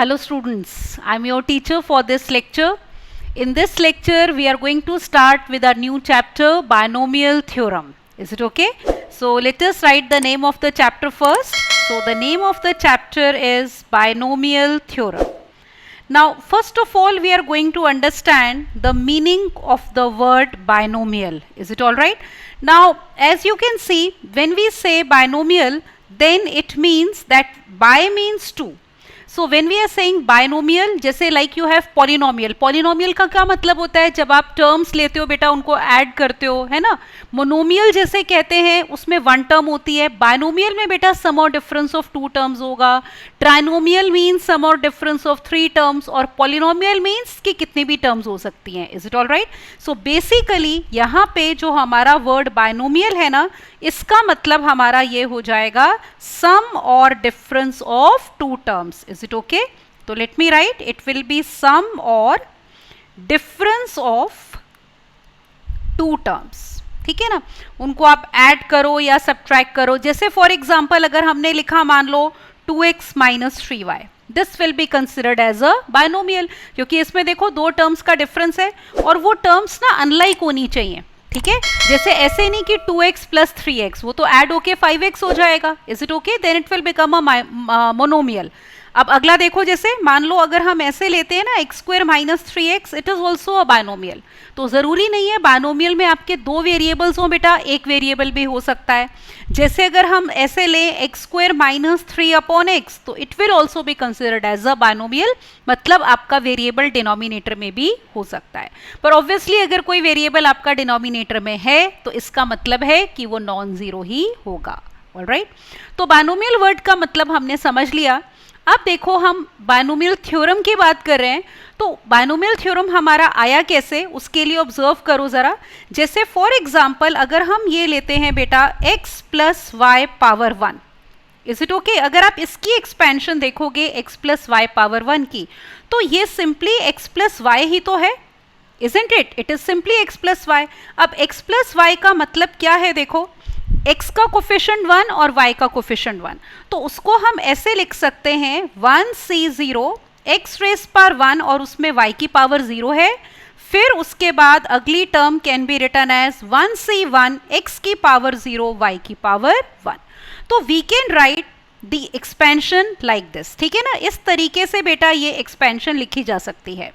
Hello students, I am your teacher for this lecture. In this lecture, we are going to start with a new chapter, binomial theorem. Is it okay? So let us write the name of the chapter first. So the name of the chapter is binomial theorem. Now first of all, we are going to understand the meaning of the word binomial. Is it all right? Now as you can see, when we say binomial, then it means that bi means two. So when we are saying binomial, जैसे like you have polynomial, polynomial का क्या मतलब होता है? जब आप terms लेते हो बेटा उनको add करते हो, है ना? monomial जैसे कहते हैं उसमें one term होती है, binomial में बेटा sum or difference of two terms होगा, trinomial means sum or difference of three terms और polynomial means कि कितनी भी terms हो सकती हैं. Is it all right? So basically यहाँ पे जो हमारा word binomial है ना, इसका मतलब हमारा ये हो जाएगा sum or difference of two terms. Is it okay? तो let me write, it will be sum or difference of two terms. ठीक है ना, उनको आप ऐड करो या सब्ट्रैक्ट करो. जैसे फॉर एग्जाम्पल अगर हमने लिखा मान लो 2x minus 3y, this will be considered as a binomial, क्योंकि इसमें देखो दो टर्म्स का डिफरेंस है और वो टर्म्स ना अनलाइक होनी चाहिए. ठीक है, जैसे ऐसे नहीं कि 2x प्लस 3x, वो तो ऐड होके 5x हो जाएगा. Is it okay? Then it will become a monomial. अब अगला देखो, जैसे मान लो अगर हम ऐसे लेते हैं ना x square minus 3x, it is also a binomial. तो जरूरी नहीं है बायनोमियल में आपके दो वेरिएबल्स हो बेटा, एक वेरिएबल भी हो सकता है. जैसे अगर हम ऐसे लें x square minus 3 upon x, तो it will also be considered as a binomial, मतलब आपका वेरिएबल डिनोमिनेटर में भी हो सकता है. पर ऑब्वियसली अगर कोई वेरिएबल आपका डिनोमिनेटर में है तो इसका मतलब है कि वो नॉन जीरो ही होगा. ऑलराइट, तो बायनोमियल वर्ड का मतलब हमने समझ लिया. अब देखो हम बायनोमियल थ्योरम की बात कर रहे हैं, तो बायनोमियल थ्योरम हमारा आया कैसे, उसके लिए ऑब्जर्व करो जरा. जैसे फॉर एग्जांपल अगर हम ये लेते हैं बेटा x plus y power 1, is it okay? अगर आप इसकी एक्सपेंशन देखोगे x प्लस वाई पावर 1 की, तो ये सिंपली x प्लस वाई ही तो है. Isn't it? It is simply x plus y. अब x प्लस वाई का मतलब क्या है? देखो x का कोफिशिएंट 1 और y का कोफिशिएंट 1, तो उसको हम ऐसे लिख सकते हैं 1c0 x रेस पावर 1 और उसमें y की पावर 0 है. फिर उसके बाद अगली term can be written as 1c1 x की पावर 0 y की पावर 1. तो we can write the expansion like this. ठीक है ना, इस तरीके से बेटा ये एक्सपेंशन लिखी जा सकती है.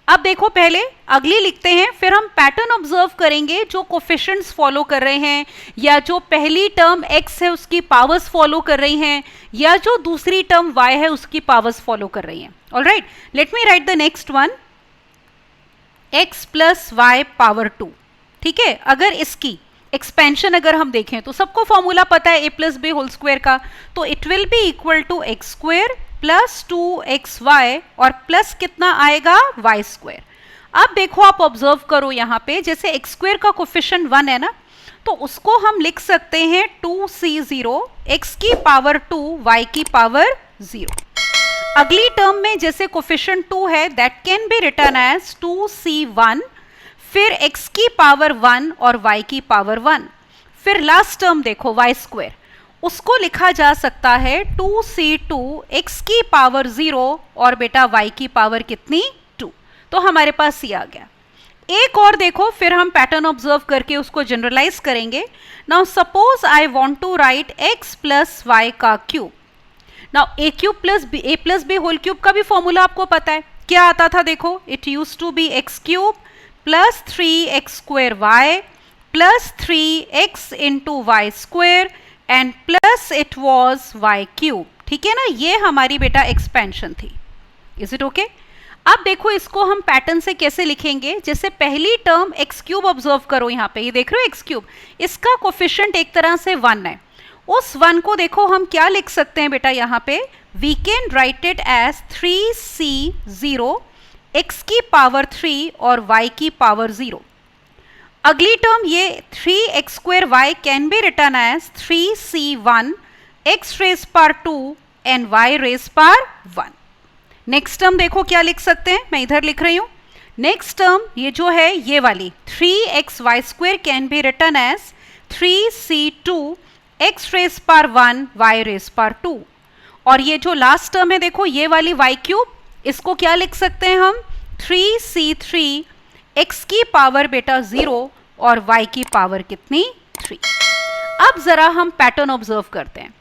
अब देखो पहले अगली लिखते हैं, फिर हम पैटर्न ऑब्जर्व करेंगे जो कोफिशिएंट्स फॉलो कर रहे हैं, या जो पहली टर्म x है उसकी पावर्स फॉलो कर रही हैं, या जो दूसरी टर्म y है उसकी पावर्स फॉलो कर रही हैं. Alright, let me write the next one, x plus y power 2. ठीक है, अगर इसकी एक्सपेंशन अगर हम देखें तो सबको फॉर्मूला पता है a plus b whole square का, तो it will be equal to x square plus 2xy और प्लस कितना आएगा y स्क्वायर. अब देखो आप ऑब्जर्व करो यहाँ पे, जैसे x स्क्वायर का कोफिशिएंट 1 है ना, तो उसको हम लिख सकते हैं 2c0 x की पावर 2 y की पावर 0. अगली टर्म में जैसे कोफिशिएंट 2 है, that can be written as 2c1, फिर x की पावर 1 और y की पावर 1. फिर लास्ट टर्म देखो y स्क्वायर, उसको लिखा जा सकता है 2c2 x की पावर 0 और बेटा y की पावर कितनी 2. तो हमारे पास ये आ गया. एक और देखो, फिर हम पैटर्न ऑब्जर्व करके उसको जनरलाइज करेंगे. Now suppose I want to write x plus y का cube. Now a cube plus b whole cube का भी फॉर्मूला आपको पता है, क्या आता था? देखो it use to be x cube plus 3x square y plus 3x into y square and plus it was y cube. ठीक है ना, ये हमारी बेटा एक्सपेंशन थी. Is it okay? अब देखो इसको हम पैटर्न से कैसे लिखेंगे. जैसे पहली टर्म x क्यूब ऑब्जर्व करो, यहाँ पे ये देख रहे हो x क्यूब, इसका कोफिशिएंट एक तरह से 1 है. उस 1 को देखो हम क्या लिख सकते हैं बेटा, यहाँ पे we can write it as 3c0 x की पावर 3 और y की पावर 0. अगली टर्म ये 3x square y can be written as 3c1 x raise power 2 and y raise power 1. Next term देखो क्या लिख सकते हैं, मैं इधर लिख रही हूं. नेक्स्ट टर्म ये जो है ये वाली 3xy square can be written as 3c2 x raise power 1 y raise power 2. और ये जो लास्ट टर्म है देखो ये वाली y क्यूब, इसको क्या लिख सकते हैं हम 3c3 x की पावर बेटा 0 और y की पावर कितनी 3। अब जरा हम पैटर्न ऑब्जर्व करते हैं।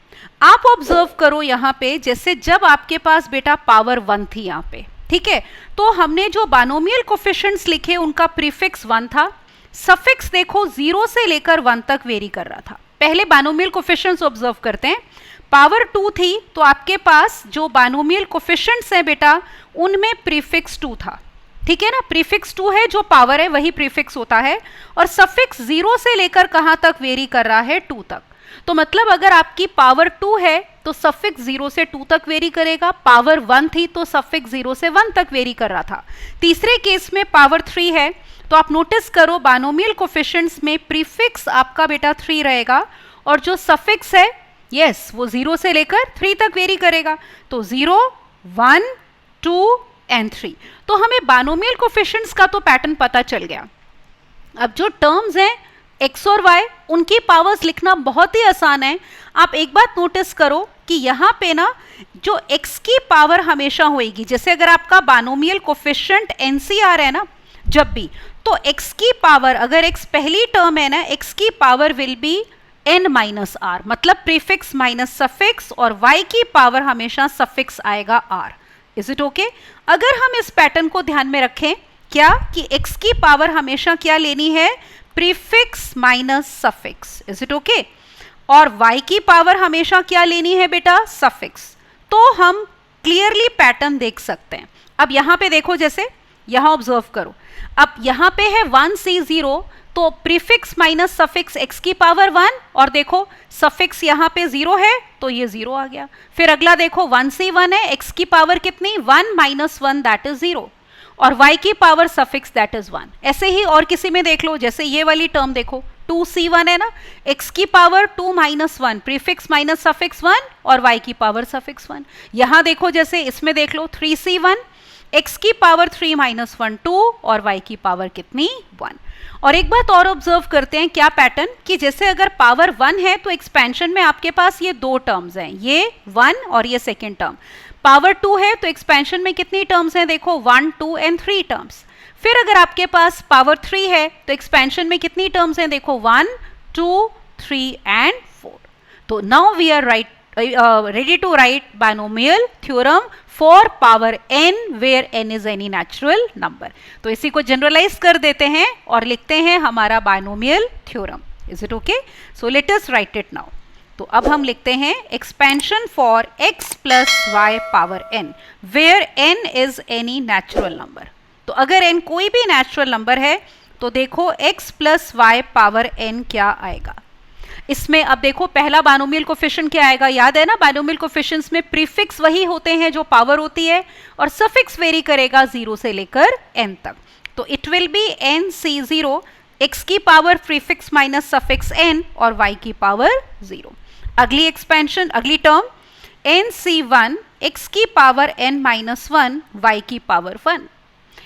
आप ऑब्जर्व करो यहाँ पे, जैसे जब आपके पास बेटा पावर 1 थी यहाँ पे, ठीक है, तो हमने जो बाइनोमियल कोफिशिएंट्स लिखे उनका प्रीफिक्स 1 था, सफिक्स देखो 0 से लेकर 1 तक वेरी कर रहा था। पहले बाइनोमियल कोफिशिएंट्स ऑब्जर्व करते हैं। पावर 2 थी तो आपके पास जो बाइनोमियल कोफिशिएंट्स हैं बेटा उनमें प्रीफिक्स 2 था, ठीक है ना, प्रीफिक्स 2 है, जो पावर है वही प्रीफिक्स होता है, और सफिक्स 0 से लेकर कहां तक वेरी कर रहा है 2 तक। तो मतलब अगर आपकी पावर 2 है तो सफिक्स 0 से 2 तक वेरी करेगा, पावर 1 थी तो सफिक्स 0 से 1 तक वेरी कर रहा था। तीसरे केस में पावर 3 है तो आप नोटिस करो बाइनोमियल कोफिशिएंट्स में प्रीफिक्स आपका बेटा 3 रहेगा और जो सफिक्स है यस वो 0 से लेकर 3 तक वेरी करेगा, तो 0 1 2 एंड 3। तो हमें बाइनोमियल कोफिशिएंट्स का तो पैटर्न पता चल गया। अब जो टर्म्स हैं x और y उनकी पावर्स लिखना बहुत ही आसान है। आप एक बात नोटिस करो कि यहाँ पे ना जो x की पावर हमेशा होएगी, जैसे अगर आपका बाइनोमियल कोफिशिएंट NCR है ना जब भी, तो x की पावर अगर x पहली टर्म है ना, x की power will be n minus r, मतलब प्रीफिक्स माइनस सफिक्स, और y की पावर हमेशा सफिक्स आएगा r। Is it okay? अगर हम इस पैटर्न को ध्यान में रखें क्या कि x की पावर हमेशा क्या लेनी है, prefix minus suffix, is it okay, और y की पावर हमेशा क्या लेनी है बेटा, सफिक्स। तो हम क्लियरली पैटर्न देख सकते हैं। अब यहाँ पे देखो, जैसे यहाँ ऑब्जर्व करो, अब यहाँ पे है 1c0, तो प्रीफिक्स माइनस सफिक्स x की पावर 1, और देखो सफिक्स यहाँ पे 0 है तो ये 0 आ गया। फिर अगला देखो 1c1 है, x की पावर कितनी 1 माइनस 1 दैट इज 0, और y की पावर सफिक्स दैट इज 1। ऐसे ही और किसी में देख लो, जैसे ये वाली टर्म देखो 2c1 है ना, x की power 2 minus 1, prefix minus suffix 1, और y की पावर सफिक्स 1। यहाँ देखो जैसे इसमें देख लो 3c1, x की पावर 3 माइनस 1 2, और y की पावर कितनी 1। और एक बात और ऑब्जर्व करते हैं क्या पैटर्न, कि जैसे अगर पावर 1 है तो एक्सपेंशन में आपके पास ये दो टर्म्स हैं, ये 1 और ये सेकेंड टर्म। पावर 2 है तो एक्सपेंशन में कितनी टर्म्स हैं, देखो 1 2 एंड 3 टर्म्स। फिर अगर आपके पास पावर 3 है तो एक्सपेंशन में कितनी टर्म्स हैं, देखो 1 2 3 एंड 4। तो now we are ready to write binomial theorem for power n where n is any natural number। तो इसी को जनरलाइज कर देते हैं और लिखते हैं हमारा binomial theorem. Is it okay? So let us write it now. तो अब हम लिखते हैं expansion for x plus y power n where n is any natural number. तो अगर n कोई भी नेचुरल नंबर है तो देखो x plus y power n क्या आएगा। इसमें अब देखो पहला बाइनोमियल कोफिशिएंट क्या आएगा, याद है ना, बाइनोमियल कोफिशिएंट्स में प्रीफिक्स वही होते हैं जो पावर होती है, और सफिक्स वेरी करेगा 0 से लेकर n तक। तो it will B nc0, x की power prefix minus suffix n और y की पावर 0। अगली एक्सपेंशन, अगली टर्म nc1, x की पावर n माइनस 1, y की पावर 1।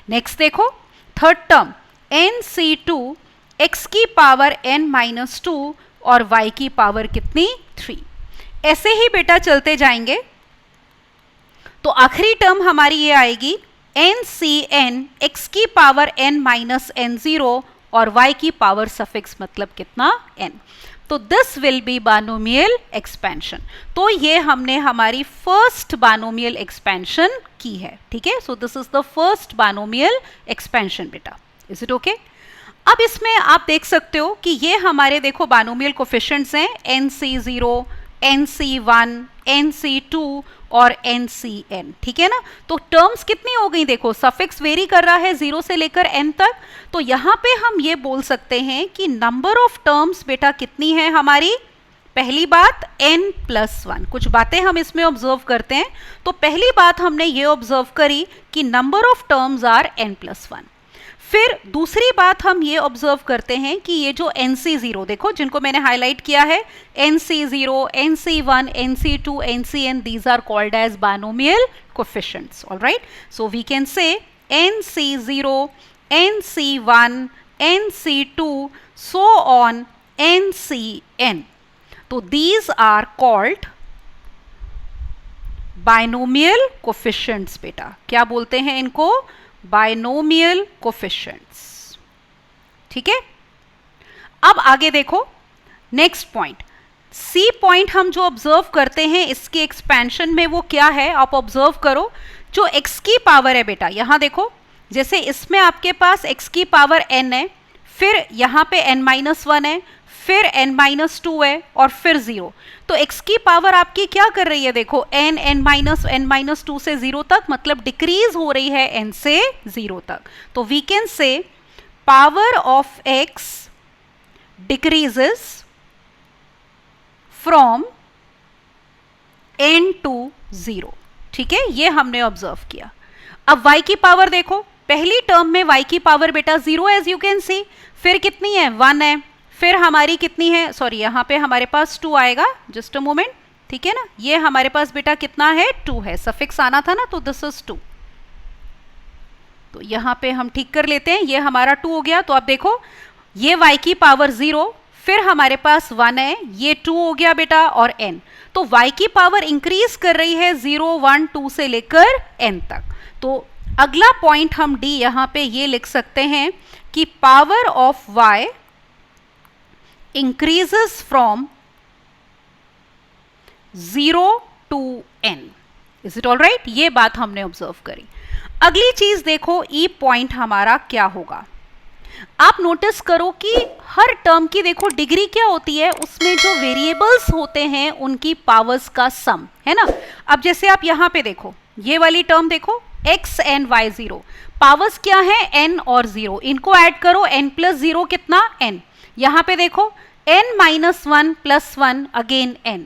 नेक्स्ट देखो थर्ड टर्म nc2, x की पावर n माइनस 2 और y की पावर कितनी 3। ऐसे ही बेटा चलते जाएंगे। तो आखिरी टर्म हमारी ये आएगी ncn, x की पावर n माइनस n0 और y की पावर सफिक्स मतलब कितना n। तो this will B binomial expansion. तो ये हमने हमारी फर्स्ट बाइनोमियल एक्सपेंशन की है, ठीक है। So this is the first binomial expansion बेटा। Is it okay? अब इसमें आप देख सकते हो कि ये हमारे देखो बाइनोमियल कोफिशिएंट्स हैं nc0, nc1, nc2 और ncn, ठीक है ना। तो टर्म्स कितनी हो गई, देखो सफिक्स वेरी कर रहा है 0 से लेकर n तक। तो यहाँ पे हम ये बोल सकते हैं कि नंबर ऑफ टर्म्स बेटा कितनी है हमारी। पहली बात n प्लस 1। कुछ बातें हम इसमें ऑब्जर्व करते हैं। तो पहली बात हमने ये ऑब्जर्व करी कि number of terms are n plus 1। फिर दूसरी बात हम ये ऑब्जर्व करते हैं कि ये जो nc0 देखो, जिनको मैंने हाईलाइट किया है, nc0, nc1, nc2, ncn, these are called as binomial coefficients, all right। So we can say nc0, nc1, nc2, so on ncn। तो these are called binomial coefficients बेटा, क्या बोलते हैं इनको? Binomial coefficients. ठीक है, अब आगे देखो नेक्स्ट पॉइंट, सी पॉइंट हम जो ऑब्जर्व करते हैं इसके एक्सपेंशन में वो क्या है, आप ऑब्जर्व करो। जो x की पावर है बेटा, यहां देखो, जैसे इसमें आपके पास x की पावर n है, फिर यहां पे n-1 है, फिर n-2 है और फिर 0। तो x की पावर आपकी क्या कर रही है, देखो n-2 से 0 तक, मतलब डिक्रीज हो रही है n से 0 तक। तो we can say power of x decreases from n to 0। ठीक है, ये हमने ऑब्जर्व किया। अब y की पावर देखो, पहली टर्म में y की पावर बेटा 0 एज यू कैन सी, फिर कितनी है 1 है, फिर हमारी कितनी है, सॉरी यहां पे हमारे पास 2 आएगा, जस्ट अ मोमेंट। ठीक है ना, ये हमारे पास बेटा कितना है 2 है, सफिक्स आना था ना, तो दिस इज 2। तो यहां पे हम ठीक कर लेते हैं, ये हमारा 2 हो गया। तो आप देखो ये y की पावर 0, फिर हमारे पास 1 है, ये 2 हो गया बेटा और n। तो y की पावर इंक्रीज कर रही है 0, 1, 2 से लेकर n तक। तो अगला पॉइंट हम d यहां पे ये लिख सकते हैं कि power of y increases from 0 to n। Is it all right? ये बात हमने ऑब्जर्व करी। अगली चीज देखो, ई पॉइंट हमारा क्या होगा। आप नोटिस करो कि हर टर्म की देखो डिग्री क्या होती है, उसमें जो वेरिएबल्स होते हैं उनकी पावर्स का सम है ना। अब जैसे आप यहां पे देखो, ये वाली टर्म देखो x n y 0, पावर्स क्या है n और 0, इनको ऐड करो, n प्लस 0 कितना n। यहां पे देखो n-1 प्लस 1 अगेन n,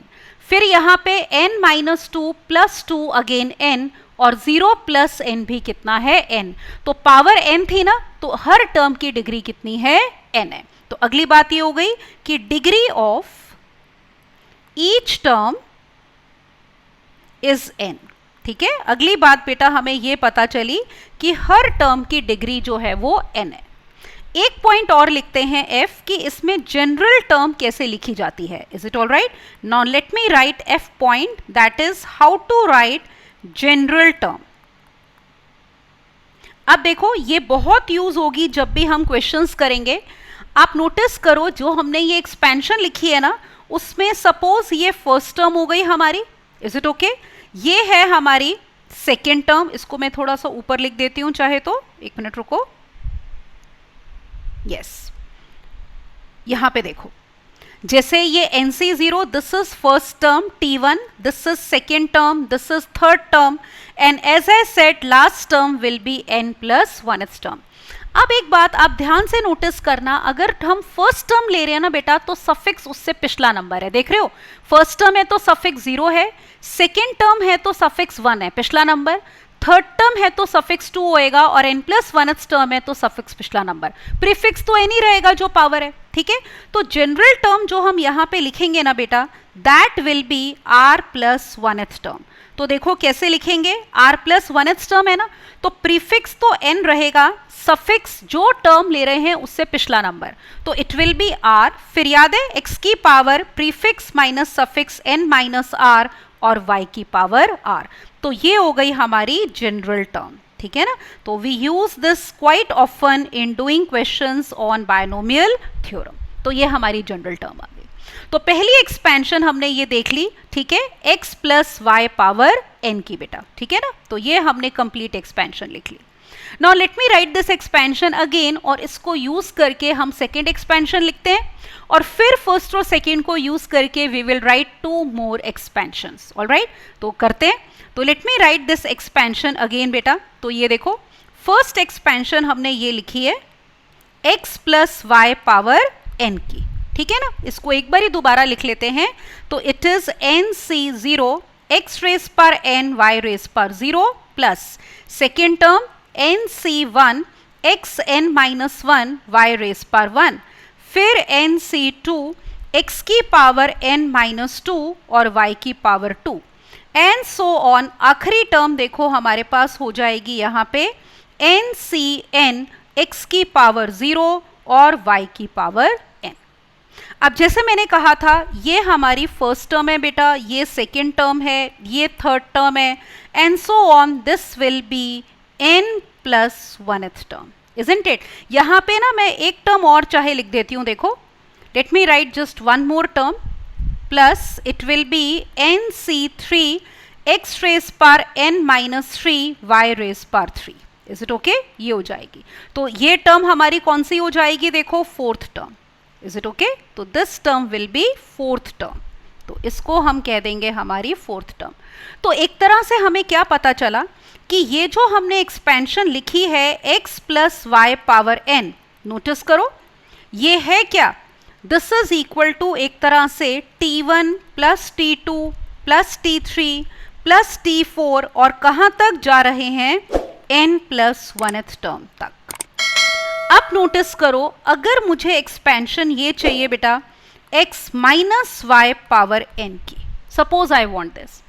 फिर यहां पे n-2 प्लस 2 अगेन n, और 0 प्लस n भी कितना है n। तो पावर n थी ना, तो हर टर्म की डिग्री कितनी है n है। तो अगली बात ये हो गई कि degree of each term is n। ठीक है, अगली बात बेटा हमें ये पता चली कि हर टर्म की डिग्री जो है वो n है। एक पॉइंट और लिखते हैं f, कि इसमें जनरल टर्म कैसे लिखी जाती है। Is it all right? Now let me write f point, that is how to write general term. अब देखो ये बहुत यूज होगी जब भी हम क्वेश्चंस करेंगे। आप नोटिस करो जो हमने ये एक्सपेंशन लिखी है ना, उसमें सपोज ये फर्स्ट टर्म हो गई हमारी, इज इट ओके? ये है हमारी सेकेंड टर्म, इसको मैं थोड़ा सा ऊपर लिख देती हूं चाहे तो, एक मिनट रुको। यस, यहां पे देखो, जैसे ये NC0, this is first term T1, this is second term, this is third term, and as I said last term will be n plus 1th term. अब एक बात आप ध्यान से नोटिस करना, अगर हम फर्स्ट टर्म ले रहे हैं ना बेटा, तो सफिक्स उससे पिछला नंबर है, देख रहे हो? फर्स्ट टर्म है तो सफिक्स 0 है, सेकेंड टर्म है तो सफिक्स 1 है पिछला नंबर, थर्ड टर्म है तो सफिक्स 2 होएगा, और n प्लस 1th टर्म है तो सफिक्स पिछला नंबर, प्रीफिक्स तो n ही रहेगा जो पावर है। ठीक है, तो जनरल टर्म जो हम यहां पे लिखेंगे ना बेटा, that will be r plus 1th term. तो देखो कैसे लिखेंगे, r प्लस 1th टर्म है ना, तो प्रीफिक्स तो n रहेगा, सफिक्स जो टर्म ले रहे हैं उससे पिछला नंबर, तो इट विल बी r। फिर याद है x की power prefix minus suffix n minus r, और y की पावर r। तो ये हो गई हमारी जनरल टर्म। ठीक है ना, तो we use this quite often in doing questions on binomial theorem. तो ये हमारी जनरल टर्म आ गई। तो पहली एक्सपेंशन हमने ये देख ली, ठीक है, x plus y power n की बेटा। ठीक है ना, तो ये हमने कंप्लीट एक्सपेंशन लिख ली। Now let me write this expansion again, और इसको यूज करके हम सेकेंड एक्सपेंशन लिखते हैं, और फिर फर्स्ट और सेकेंड को यूज करके we will write 2 more expansions. Alright, तो करते हैं। तो let me write this expansion again बेटा। तो ये देखो, फर्स्ट एक्सपेंशन हमने ये लिखी है x plus y power n की। ठीक है ना, इसको एक बार ही दोबारा लिख लेते हैं। तो it is NC0 x raise पर n y रेस पर 0 plus second term NC1 x n minus 1 y raise पर 1, फिर NC2 x की पावर n माइनस 2 और y की पावर 2, एंड सो ऑन। आखिरी टर्म देखो हमारे पास हो जाएगी यहाँ पे NCn x की पावर 0 और y की पावर n। अब जैसे मैंने कहा था, ये हमारी फर्स्ट टर्म है बेटा, ये सेकेंड टर्म है, ये थर्ड टर्म है, and so on, this will be n plus 1th term, isn't it? यहाँ पे ना मैं एक टर्म और चाहे लिख देती हूँ, देखो, let me write just one more term, plus it will be nc3 x raise power n minus 3 y raise power 3, is it okay? ये हो जाएगी। तो ये टर्म हमारी कौन सी हो जाएगी? देखो, fourth term, is it okay? तो this term will be fourth term, तो इसको हम कह देंगे हमारी फोर्थ टर्म। तो एक तरह से हमें क्या पता चला कि ये जो हमने एक्सपेंशन लिखी है x plus y power n, notice करो, ये है क्या? दिस इज इक्वल टू एक तरह से t1 plus t2 plus t3 plus t4, और कहाँ तक जा रहे हैं? n प्लस 1th टर्म तक। अब नोटिस करो, अगर मुझे एक्सपेंशन ये चाहिए बेटा x minus y power n की, सपोज आई वांट दिस।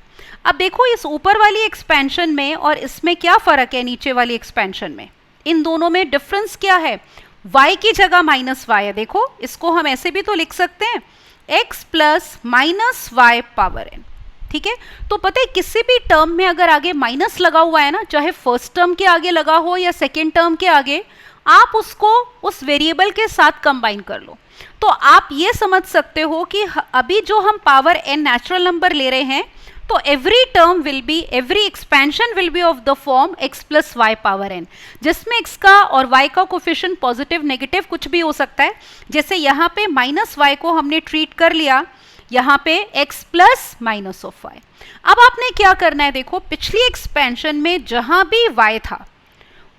अब देखो, इस ऊपर वाली एक्सपेंशन में और इसमें क्या फर्क है, नीचे वाली एक्सपेंशन में? इन दोनों में डिफरेंस क्या है? y की जगह माइनस वाई है। देखो, इसको हम ऐसे भी तो लिख सकते हैं, x plus minus y power n, ठीक है? तो पता है, किसी भी टर्म में अगर आगे माइनस लगा हुआ है ना, चाहे फर्स्ट टर्म के आगे लगा हो या सेकेंड टर्म के आगे, आप उसको उस वेरिएबल के साथ कंबाइन कर लो। तो आप ये समझ सकते हो कि अभी जो हम पावर n नेचुरल नंबर ले रहे हैं, तो every term will be, every expansion will be of the form x plus y power n, जिसमें x का और y का कोफिशिएंट पॉजिटिव नेगेटिव कुछ भी हो सकता है। जैसे यहाँ पे माइनस वाई को हमने ट्रीट कर लिया, यहाँ पे x plus minus of y. अब आपने क्या करना है, देखो, पिछली एक्सपेंशन में जहां भी y था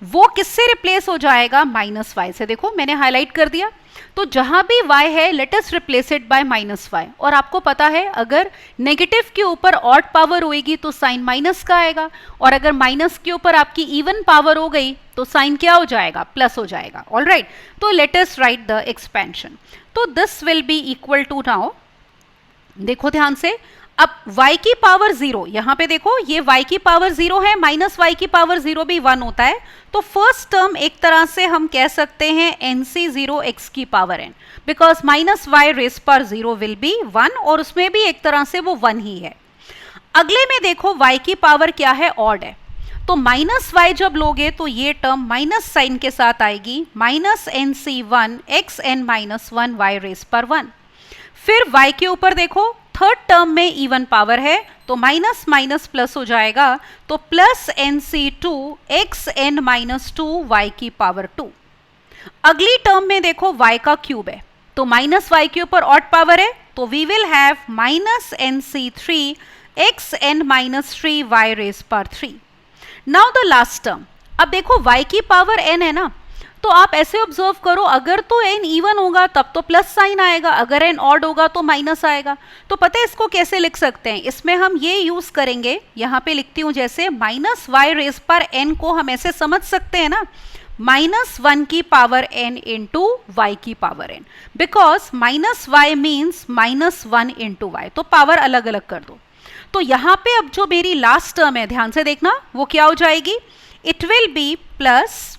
वो किससे रिप्लेस हो जाएगा? माइनस वाई से। देखो, मैंने हाईलाइट कर दिया, तो जहां भी y है, let us replace it by minus y. और आपको पता है, अगर नेगेटिव के ऊपर ऑड पावर होएगी तो साइन माइनस का आएगा, और अगर माइनस के ऊपर आपकी इवन पावर हो गई तो साइन क्या हो जाएगा? प्लस हो जाएगा। ऑलराइट, तो let us write the expansion. तो this will be equal to, now देखो ध्यान से, अब y की पावर 0, यहाँ पे देखो, ये y की पावर 0 है, माइनस y की पावर 0 भी 1 होता है। तो फर्स्ट टर्म एक तरह से हम कह सकते हैं nc0 x की power n, because minus y raise पर 0 विल बी 1, और उसमें भी एक तरह से वो 1 ही है। अगले में देखो, y की पावर क्या है? ऑड है, तो माइनस वाई जब लोगे तो ये टर्म माइनस साइन के साथ आएगी, minus nc1 x n minus 1 y raise पर 1। फिर y के ऊपर देखो, थर्ड टर्म में इवन पावर है, तो माइनस माइनस प्लस हो जाएगा, तो plus nc2 x n minus 2 y की पावर 2। अगली टर्म में देखो, y का क्यूब है, तो माइनस y के ऊपर ऑड पावर है, तो we will have minus nc3 x n minus 3 y raise पर 3। नाउ द लास्ट टर्म, अब देखो y की पावर n है ना, तो आप ऐसे ऑब्जर्व करो, अगर तो n इवन होगा तब तो प्लस साइन आएगा, अगर n ऑड होगा तो माइनस आएगा। तो पता है इसको कैसे लिख सकते हैं? इसमें हम ये यूज करेंगे, यहाँ पे लिखती हूँ, जैसे माइनस वाई रेज पर n को हम ऐसे समझ सकते हैं ना, माइनस 1 की पावर n इंटू वाई की power n, because minus y means minus 1 into y, तो पावर अलग अलग कर दो। तो यहाँ पे अब जो मेरी लास्ट टर्म है, ध्यान से देखना, वो क्या हो जाएगी? It will B plus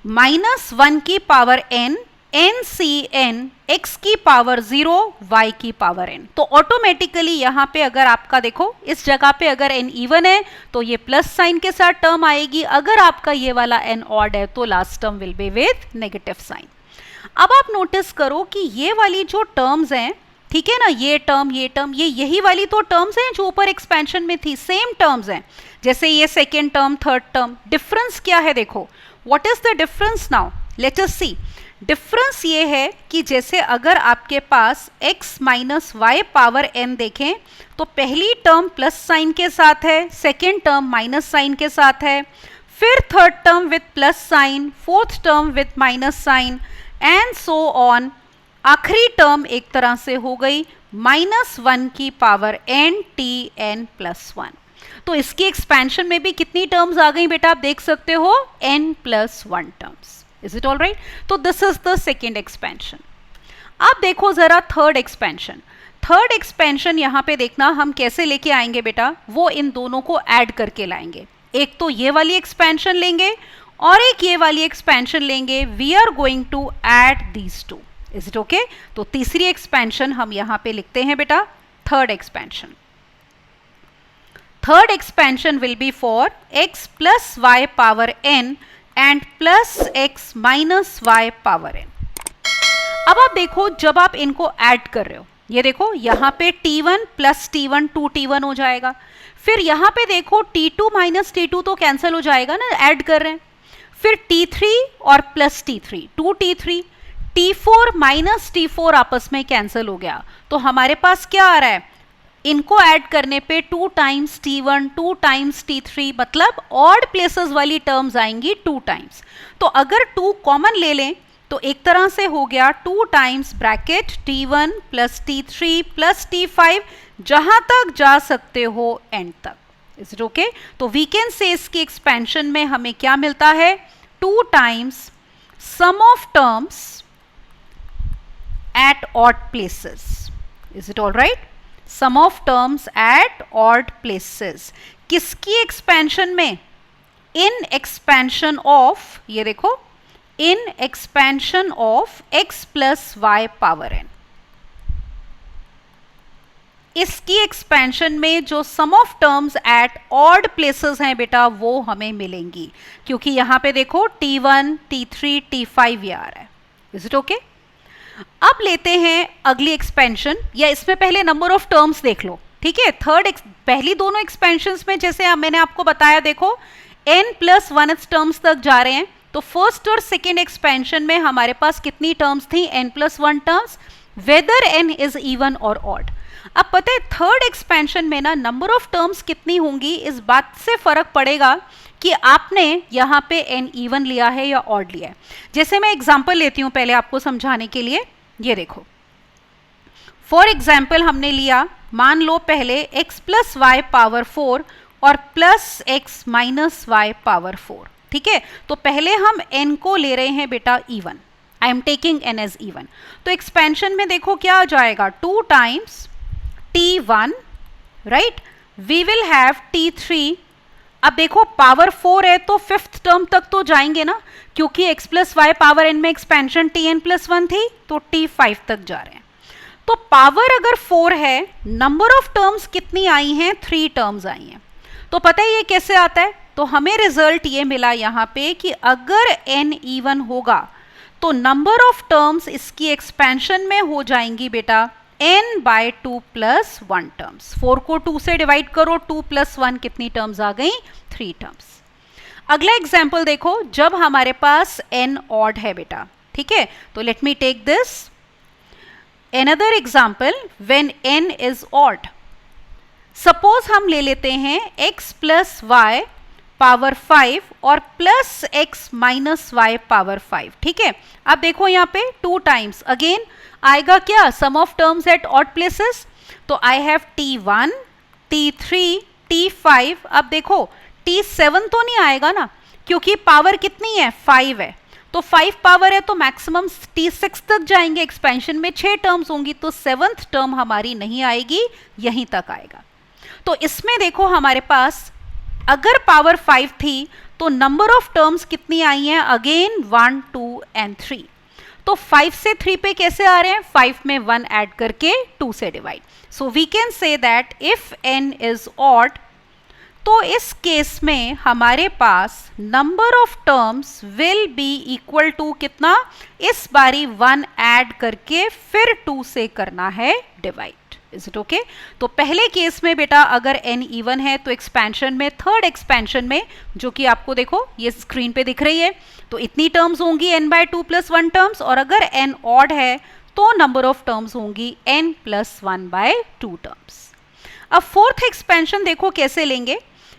minus 1 की पावर n ncn x की पावर 0 y की पावर n। तो ऑटोमेटिकली यहाँ पे अगर आपका देखो, इस जगह पे अगर n इवन है तो ये प्लस साइन के साथ टर्म आएगी, अगर आपका ये वाला n ऑड है तो last term will be with negative sign. अब आप नोटिस करो कि ये वाली जो टर्म्स हैं, ठीक है ना, ये टर्म, ये यही वाली तो टर्म्स हैं जो ऊपर एक्सपेंशन में थी, सेम टर्म्स हैं। जैसे ये second term, third term, difference क्या है? देखो, what is the difference? Now let us see. Difference ये है कि जैसे अगर आपके पास x minus y power n देखें, तो पहली टर्म प्लस साइन के साथ है, सेकेंड टर्म माइनस साइन के साथ है, फिर third term with plus sign, fourth term with minus sign, and so on. आखिरी टर्म एक तरह से हो गई माइनस 1 की power n t n plus 1। तो इसकी एक्सपेंशन में भी कितनी टर्म्स आ गई बेटा? आप देख सकते हो, n plus 1 terms. Is it all right? तो this is the second expansion. अब देखो जरा थर्ड एक्सपेंशन। थर्ड एक्सपेंशन यहाँ पे देखना हम कैसे लेके आएंगे बेटा, वो इन दोनों को ऐड करके लाएंगे। एक तो ये वाली एक्सपेंशन लेंगे और एक ये वाली एक्सपेंशन लेंगे। We are going to add these two. Is it okay? तो तीसरी एक्सपेंशन हम यहाँ पे लिखते हैं बेटा third expansion. Third expansion will be for x plus y power n and plus x minus y power n. अब आप देखो जब आप इनको ऐड कर रहे हो, ये देखो यहाँ पे t1 प्लस t1 2t1 हो जाएगा. फिर यहाँ पे देखो t2 माइनस t2 तो कैंसिल हो जाएगा ना, ऐड कर रहे हैं. फिर t3 और plus t3 2t3, t4 minus t4 आपस में कैंसिल हो गया. तो हमारे पास क्या आ रहा है, इनको ऐड करने पे 2 टाइम्स t1 2 टाइम्स t3, मतलब ऑड प्लेसेस वाली टर्म्स आएंगी 2 टाइम्स. तो अगर 2 कॉमन ले लें तो एक तरह से हो गया 2 times bracket t1 plus t3 plus t5, जहां तक जा सकते हो एंड तक. Is it okay? तो वी कैन से इसकी एक्सपेंशन में हमें क्या मिलता है, 2 times sum of terms at odd places. Is it all right? Sum of terms at odd places. किसकी एक्सपेंशन में? इन एक्सपेंशन ऑफ, ये देखो, in expansion of x plus y power n. इसकी एक्सपेंशन में जो sum of terms at odd places हैं बेटा वो हमें मिलेंगी, क्योंकि यहां पे देखो t1 t3 t5 ये आ रहा है. Is it okay? अब लेते हैं अगली एक्सपेंशन, या इसमें पहले नंबर ऑफ टर्म्स देख लो. ठीक है, पहली दोनों एक्सपेंशंस में जैसे मैंने आपको बताया, देखो n प्लस 1th टर्म्स तक जा रहे हैं. तो फर्स्ट और सेकेंड एक्सपेंशन में हमारे पास कितनी टर्म्स थी, n plus 1 terms, whether n is even और ऑड. अब पता है थर्ड एक्सपेंशन में ना नंबर ऑफ टर्म्स कितनी होंगी, इस बात से फर्क पड़ेगा कि आपने यहाँ पे n इवन लिया है या ऑड लिया है. जैसे मैं एग्जांपल लेती हूँ पहले आपको समझाने के लिए. ये देखो, फॉर एग्जाम्पल हमने लिया, मान लो पहले x प्लस वाई पावर 4 और plus x minus y power 4. ठीक है, तो पहले हम n को ले रहे हैं बेटा even. I am taking n as even. तो एक्सपेंशन में देखो क्या आ जाएगा, 2 times t1, right, we will have t3. अब देखो पावर 4 है तो 5th टर्म तक तो जाएंगे ना, क्योंकि x plus y power n में एक्सपेंशन tn प्लस 1 थी, तो t5 तक जा रहे हैं. तो पावर अगर 4 है, नंबर ऑफ टर्म्स कितनी आई हैं, 3 टर्म्स आई हैं. तो पता है ये कैसे आता है, तो हमें रिजल्ट ये मिला यहाँ पे कि अगर n इवन होगा तो नंबर ऑफ टर्म्स इसकी एक्सपेंशन में हो जाएंगी बेटा n बाय 2 प्लस 1 टर्म्स. 4 को 2 से डिवाइड करो, 2 प्लस 1 कितनी टर्म्स आ गई, 3 टर्म्स. अगला एग्जाम्पल देखो, जब हमारे पास n ऑड है बेटा. ठीक है, तो let me take this another example when n is odd. Suppose हम ले लेते हैं x प्लस वाई पावर 5 और plus x minus y power 5. ठीक है, अब देखो यहाँ पे 2 टाइम्स अगेन आएगा क्या, sum of terms at odd places. तो I have t1 t3 t5. अब देखो t7 तो नहीं आएगा ना, क्योंकि पावर कितनी है, 5 है. तो 5 पावर है तो मैक्सिमम t6 तक जाएंगे. एक्सपेंशन में 6 टर्म्स होंगी, तो 7th टर्म हमारी नहीं आएगी, यहीं तक आएगा. तो इसमें देखो हमारे पास अगर पावर 5 थी तो नंबर ऑफ टर्म्स कितनी आई हैं, अगेन 1 2 एंड 3. तो 5 से 3 पे कैसे आ रहे हैं, 5 में 1 ऐड करके 2 से divide. So we can say that if n is odd, तो इस केस में हमारे पास number of terms will be equal to कितना, इस बारी 1 ऐड करके फिर 2 से करना है डिवाइड. Is it okay? तो पहले केस में बेटा अगर n इवन है तो एक्सपेंशन में, थर्ड एक्सपेंशन में, जो कि आपको देखो ये स्क्रीन पे दिख रही है, तो इतनी टर्म्स होंगी n बाय 2 प्लस 1 टर्म्स. और अगर n ऑड है तो नंबर ऑफ टर्म्स होंगी n प्लस 1 बाय 2 टर्म्स. अब फोर्थ एक्सपेंशन देखो कैसे लेंगे.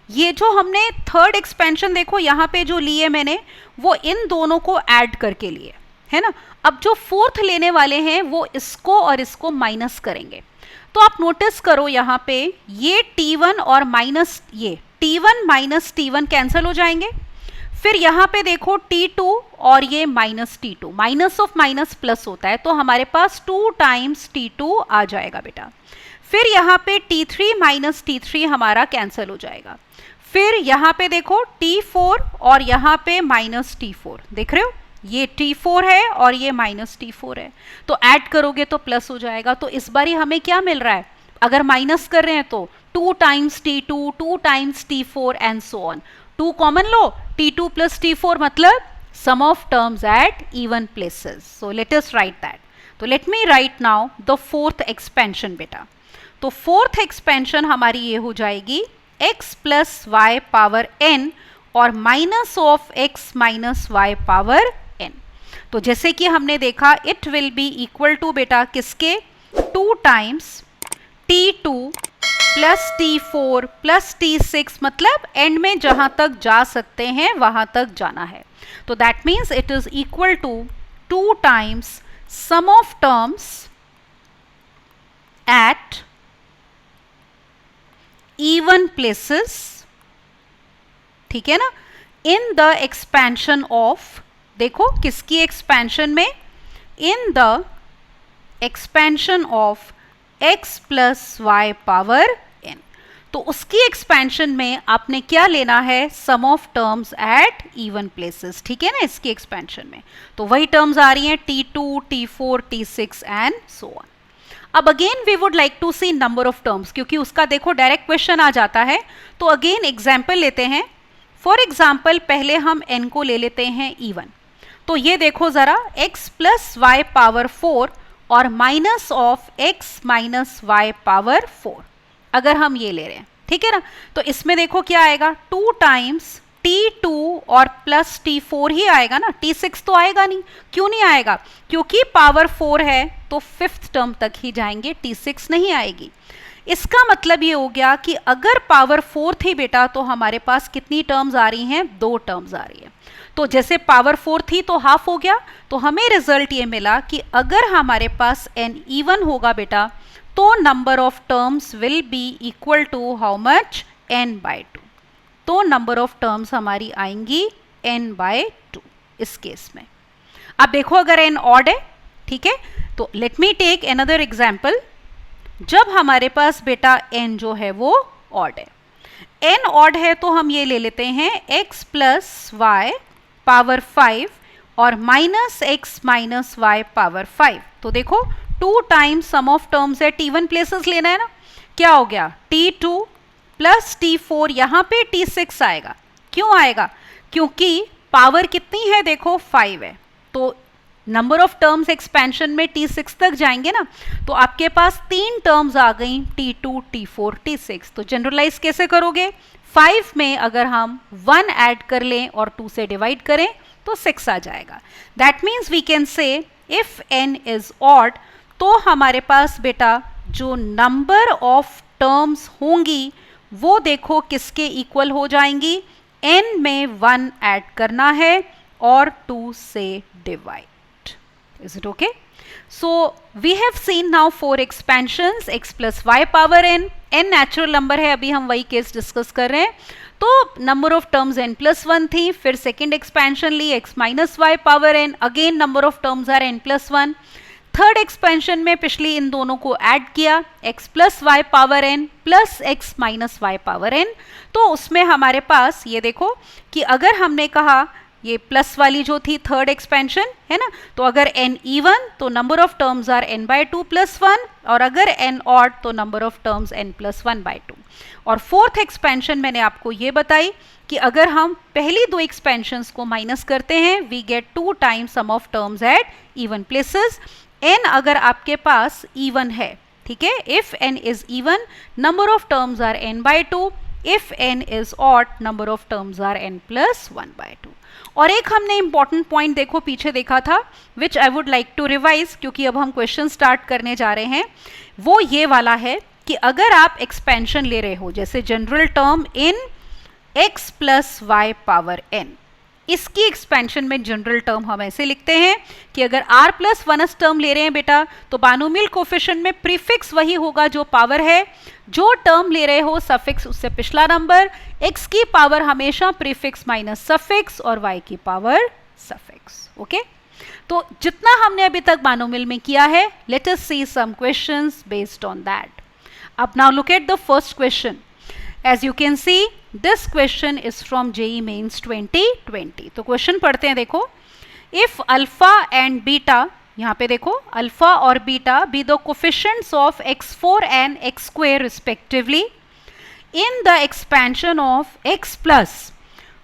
ये जो हमने थर्ड एक्सपेंशन देखो यहाँ पे जो लिए मैंने, वो इन दोनों को ऐड करके लिए है ना. अब जो फोर्थ लेने वाले हैं वो इसको और इसको माइनस करेंगे. तो आप नोटिस करो यहाँ पे ये t1 और माइनस ये t1 माइनस t1 कैंसिल हो जाएंगे. फिर यहाँ पे देखो t2 और ये minus t2, minus of minus plus होता है, तो हमारे पास 2 टाइम्स t2 आ जाएगा बेटा. फिर यहाँ पे t3 माइनस t3 हमारा कैंसिल हो जाएगा. फिर यहाँ पे देखो t4 और यहाँ पे माइनस t4, देख रहे हो ये T4 है और ये माइनस T4 है, तो ऐड करोगे तो प्लस हो जाएगा। तो इस बार हमें क्या मिल रहा है, अगर माइनस कर रहे हैं तो 2 times T2, 2 times T4 and so on. 2 common लो, T2 प्लस T4 मतलब sum of terms at even places. So let us write that. तो let me write now the fourth expansion बेटा। तो फोर्थ एक्सपेंशन हमारी ये हो जाएगी x plus y power n और minus of x minus y power n। तो जैसे कि हमने देखा it will be equal to बेटा किसके, 2 times T2 plus T4 plus T6, मतलब एंड में जहां तक जा सकते हैं वहां तक जाना है। तो that means it is equal to 2 times sum of terms at even places, ठीक है ना, इन द एक्सपेंशन ऑफ, देखो किसकी एक्सपेंशन में, in the expansion of x plus y power n। तो उसकी एक्सपेंशन में आपने क्या लेना है, sum of terms at even places, ठीक है ना, इसकी एक्सपेंशन में। तो वही टर्म्स आ रही हैं T2, T4, T6 and so on. अब again we would like to see number of terms, क्योंकि उसका देखो डायरेक्ट क्वेश्चन आ जाता है। तो अगेन एग्जाम्पल लेते हैं। फॉर एग्जाम्पल पहले हम n को ले लेते हैं इवन। तो ये देखो जरा, x प्लस वाई पावर 4 और minus of x minus y power 4, अगर हम ये ले रहे हैं, ठीक है ना, तो इसमें देखो क्या आएगा, 2 टाइम्स T2 और प्लस T4 ही आएगा ना, T6 तो आएगा नहीं। क्यों नहीं आएगा, क्योंकि पावर 4 है तो 5th टर्म तक ही जाएंगे, T6 नहीं आएगी। इसका मतलब ये हो गया कि अगर पावर 4 थी बेटा तो हमारे पास कितनी टर्म्स आ रही हैं, 2 टर्म्स आ रही है। तो जैसे पावर 4 थी तो हाफ हो गया, तो हमें रिजल्ट ये मिला कि अगर हमारे पास n इवन होगा बेटा तो number of terms will be equal to how much, n by 2। तो नंबर ऑफ टर्म्स हमारी आएंगी n बाय 2 इस केस में। अब देखो अगर n ऑड है, ठीक है, तो let me take another example. जब हमारे पास बेटा n जो है वो ऑड है, n ऑड है तो हम ये ले लेते हैं x प्लस वाई पावर 5 और minus x minus y power 5। तो देखो 2 टाइम्स सम ऑफ टर्म्स है, T1 प्लेसेस लेना है ना, क्या हो गया, T2 प्लस T4, यहाँ पे T6 आएगा। क्यों आएगा, क्योंकि पावर कितनी है देखो 5 है, तो नंबर ऑफ टर्म्स एक्सपेंशन में T6 तक जाएंगे ना, तो आपके पास 3 टर्म्स आ गई, T2, T4, T6। तो जनरलाइज कैसे करोगे, 5 में अगर हम 1 ऐड कर लें और 2 से डिवाइड करें तो 6 आ जाएगा। That means we can say if n is odd, तो हमारे पास बेटा जो नंबर ऑफ टर्म्स होंगी वो देखो किसके इक्वल हो जाएंगी, n में 1 ऐड करना है और 2 से divide. Is it okay? So we have seen now 4 expansions, x plus y power n natural number है, अभी हम वही केस डिस्कस कर रहे हैं। तो number of terms n plus 1 थी, फिर सेकेंड एक्सपेंशन ली x minus y power n, again number of terms are n plus 1। Third expansion में पिछली इन दोनों को ऐड किया, x plus y power n plus x minus y power n। तो उसमें हमारे पास ये देखो कि अगर हमने कहा ये प्लस वाली जो थी थर्ड एक्सपेंशन है ना, तो अगर n इवन तो number of terms are n by 2 plus 1, और अगर n ऑड तो number of terms n plus 1 by 2। और फोर्थ एक्सपेंशन मैंने आपको ये बताई कि अगर हम पहली 2 एक्सपेंशंस को माइनस करते हैं we get 2 times sum of terms at even places. n अगर आपके पास इवन है, ठीक है, if n is even number of terms are n by 2, if n is odd number of terms are n plus 1 by 2। और एक हमने important point देखो पीछे देखा था which I would like to revise, क्योंकि अब हम क्वेश्चन स्टार्ट करने जा रहे हैं, वो ये वाला है कि अगर आप एक्सपेंशन ले रहे हो जैसे general term in x plus y power n, इसकी एक्सपेंशन में जनरल टर्म हम ऐसे लिखते हैं कि अगर r प्लस 1s टर्म ले रहे हैं बेटा तो बाइनोमियल कोफिशिएंट में प्रीफिक्स वही होगा जो पावर है, जो टर्म ले रहे हो सफिक्स उससे पिछला नंबर, x की पावर हमेशा प्रीफिक्स माइनस सफिक्स और y की पावर सफिक्स। ओके, तो जितना हमने अभी तक बाइनोमियल में किया है, let us see some questions based on that. अब now look at the first question. As you can see, this question is from JEE Mains 2020. तो क्वेश्चन पढ़ते हैं, देखो, इफ अल्फा एंड बीटा, यहाँ पे देखो अल्फा और beta be the coefficients of x4 and x square respectively in the expansion of x plus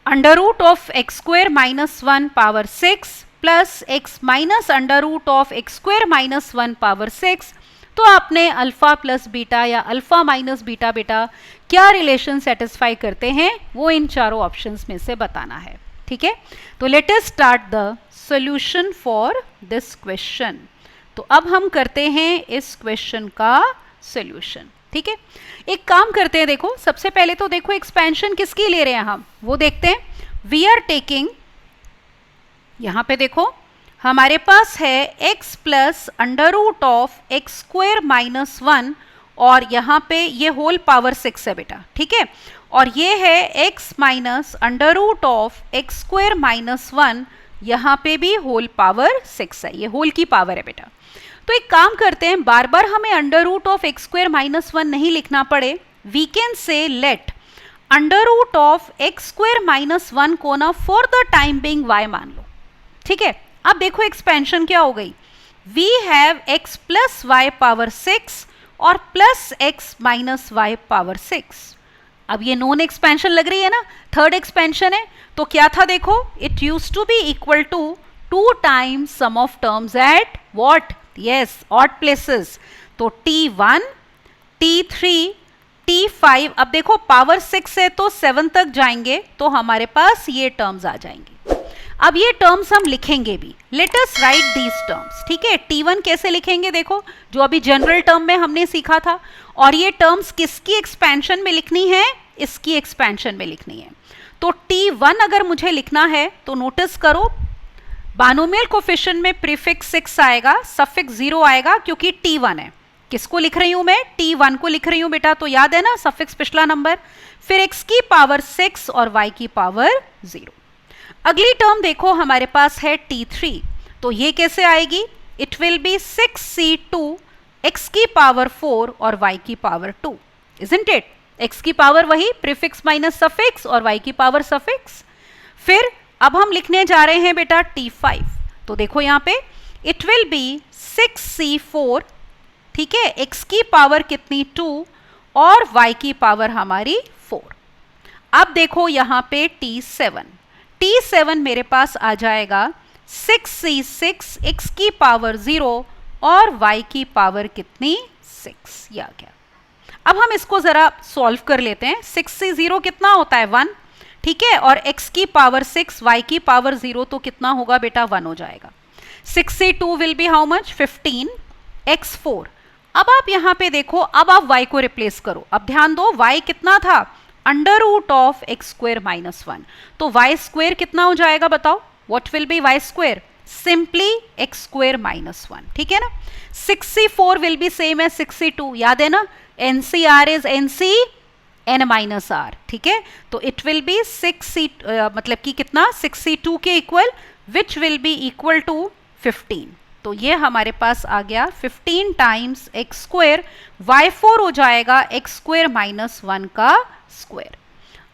under root of x square minus 1 power 6 plus x minus under root of x square minus 1 power 6, तो आपने alpha plus beta या alpha minus beta बेटा क्या relation satisfy करते हैं वो इन चारों options में से बताना है, ठीक है। तो let us start the solution for this question. तो अब हम करते हैं इस क्वेश्चन का सॉल्यूशन, ठीक है। एक काम करते हैं, देखो सबसे पहले तो देखो एक्सपेंशन किसकी ले रहे हैं हम वो देखते हैं। वी आर टेकिंग, यहां पे देखो हमारे पास है x plus under root of x square minus 1 और यहाँ पे ये होल पावर 6 है बेटा, ठीक है। और ये है x minus under root of x square minus 1, यहाँ पे भी होल पावर 6 है, ये होल की पावर है बेटा। तो एक काम करते हैं, बार बार हमें under root of x square minus 1 नहीं लिखना पड़े, we can say let under root of x square minus 1 को ना for the time being y मान लो, ठीक है। अब देखो एक्सपेंशन क्या हो गई, we have x plus y power 6 और plus x minus y power 6। अब ये नॉन एक्सपेंशन लग रही है ना, थर्ड एक्सपेंशन है, तो क्या था देखो, it use to be equal to 2 times sum of terms at what, yes odd places. तो t1 t3 t5, अब देखो पावर 6 है तो 7 तक जाएंगे तो हमारे पास ये टर्म्स आ जाएंगे। अब ये टर्म्स हम लिखेंगे भी, late us right these terms, ठीक है। t1 कैसे लिखेंगे देखो, जो अभी जनरल टर्म में हमने सीखा था, और ये टर्म्स किसकी एक्सपेंशन में लिखनी है, इसकी एक्सपेंशन में लिखनी है। तो t1 अगर मुझे लिखना है तो नोटिस करो बाइनोमियल कोफिशिएंट में प्रीफिक्स 6 आएगा, सफिक्स 0 आएगा क्योंकि t1 है। किसको लिख रही हूं मैं, t1 को लिख रही हूं बेटा, तो याद है ना सफिक्स पिछला नंबर, फिर x की पावर 6 और y की पावर 0। अगली टर्म देखो हमारे पास है t3, तो ये कैसे आएगी, it will B 6c2 x की पावर 4 और y की पावर 2, इजंट इट। x की पावर वही प्रीफिक्स माइनस सफिक्स और y की पावर सफिक्स। फिर अब हम लिखने जा रहे हैं बेटा t5, तो देखो यहाँ पे इट विल बी 6c4, ठीक है, x की पावर कितनी 2 और y की पावर हमारी 4। अब देखो यहाँ पे t7 मेरे पास आ जाएगा 6c6 x की पावर 0 और y की पावर कितनी 6, या क्या। अब हम इसको जरा सॉल्व कर लेते हैं। 6c0 कितना होता है 1, ठीक है, और x की पावर 6 y की पावर 0 तो कितना होगा बेटा 1 हो जाएगा। 6c2 will be how much 15 x4। अब आप यहाँ पे देखो, अब आप y को रिप्लेस करो, अब ध्यान दो y कितना था under root of x square minus 1, तो वाई स्क्वायर कितना हो जाएगा बताओ, what will be y square, simply x square minus 1, ठीक है ना। 6c4 will be same as 6c2, याद है ना, NCR is NC n minus r, ठीक है। तो इट विल बी 6c मतलब कि कितना 6c2 के equal, which will be equal to 15। तो ये हमारे पास आ गया 15 टाइम्स एक्स स्क्वायर, y4 हो जाएगा एक्स स्क्वायर माइनस 1 का स्क्वायर।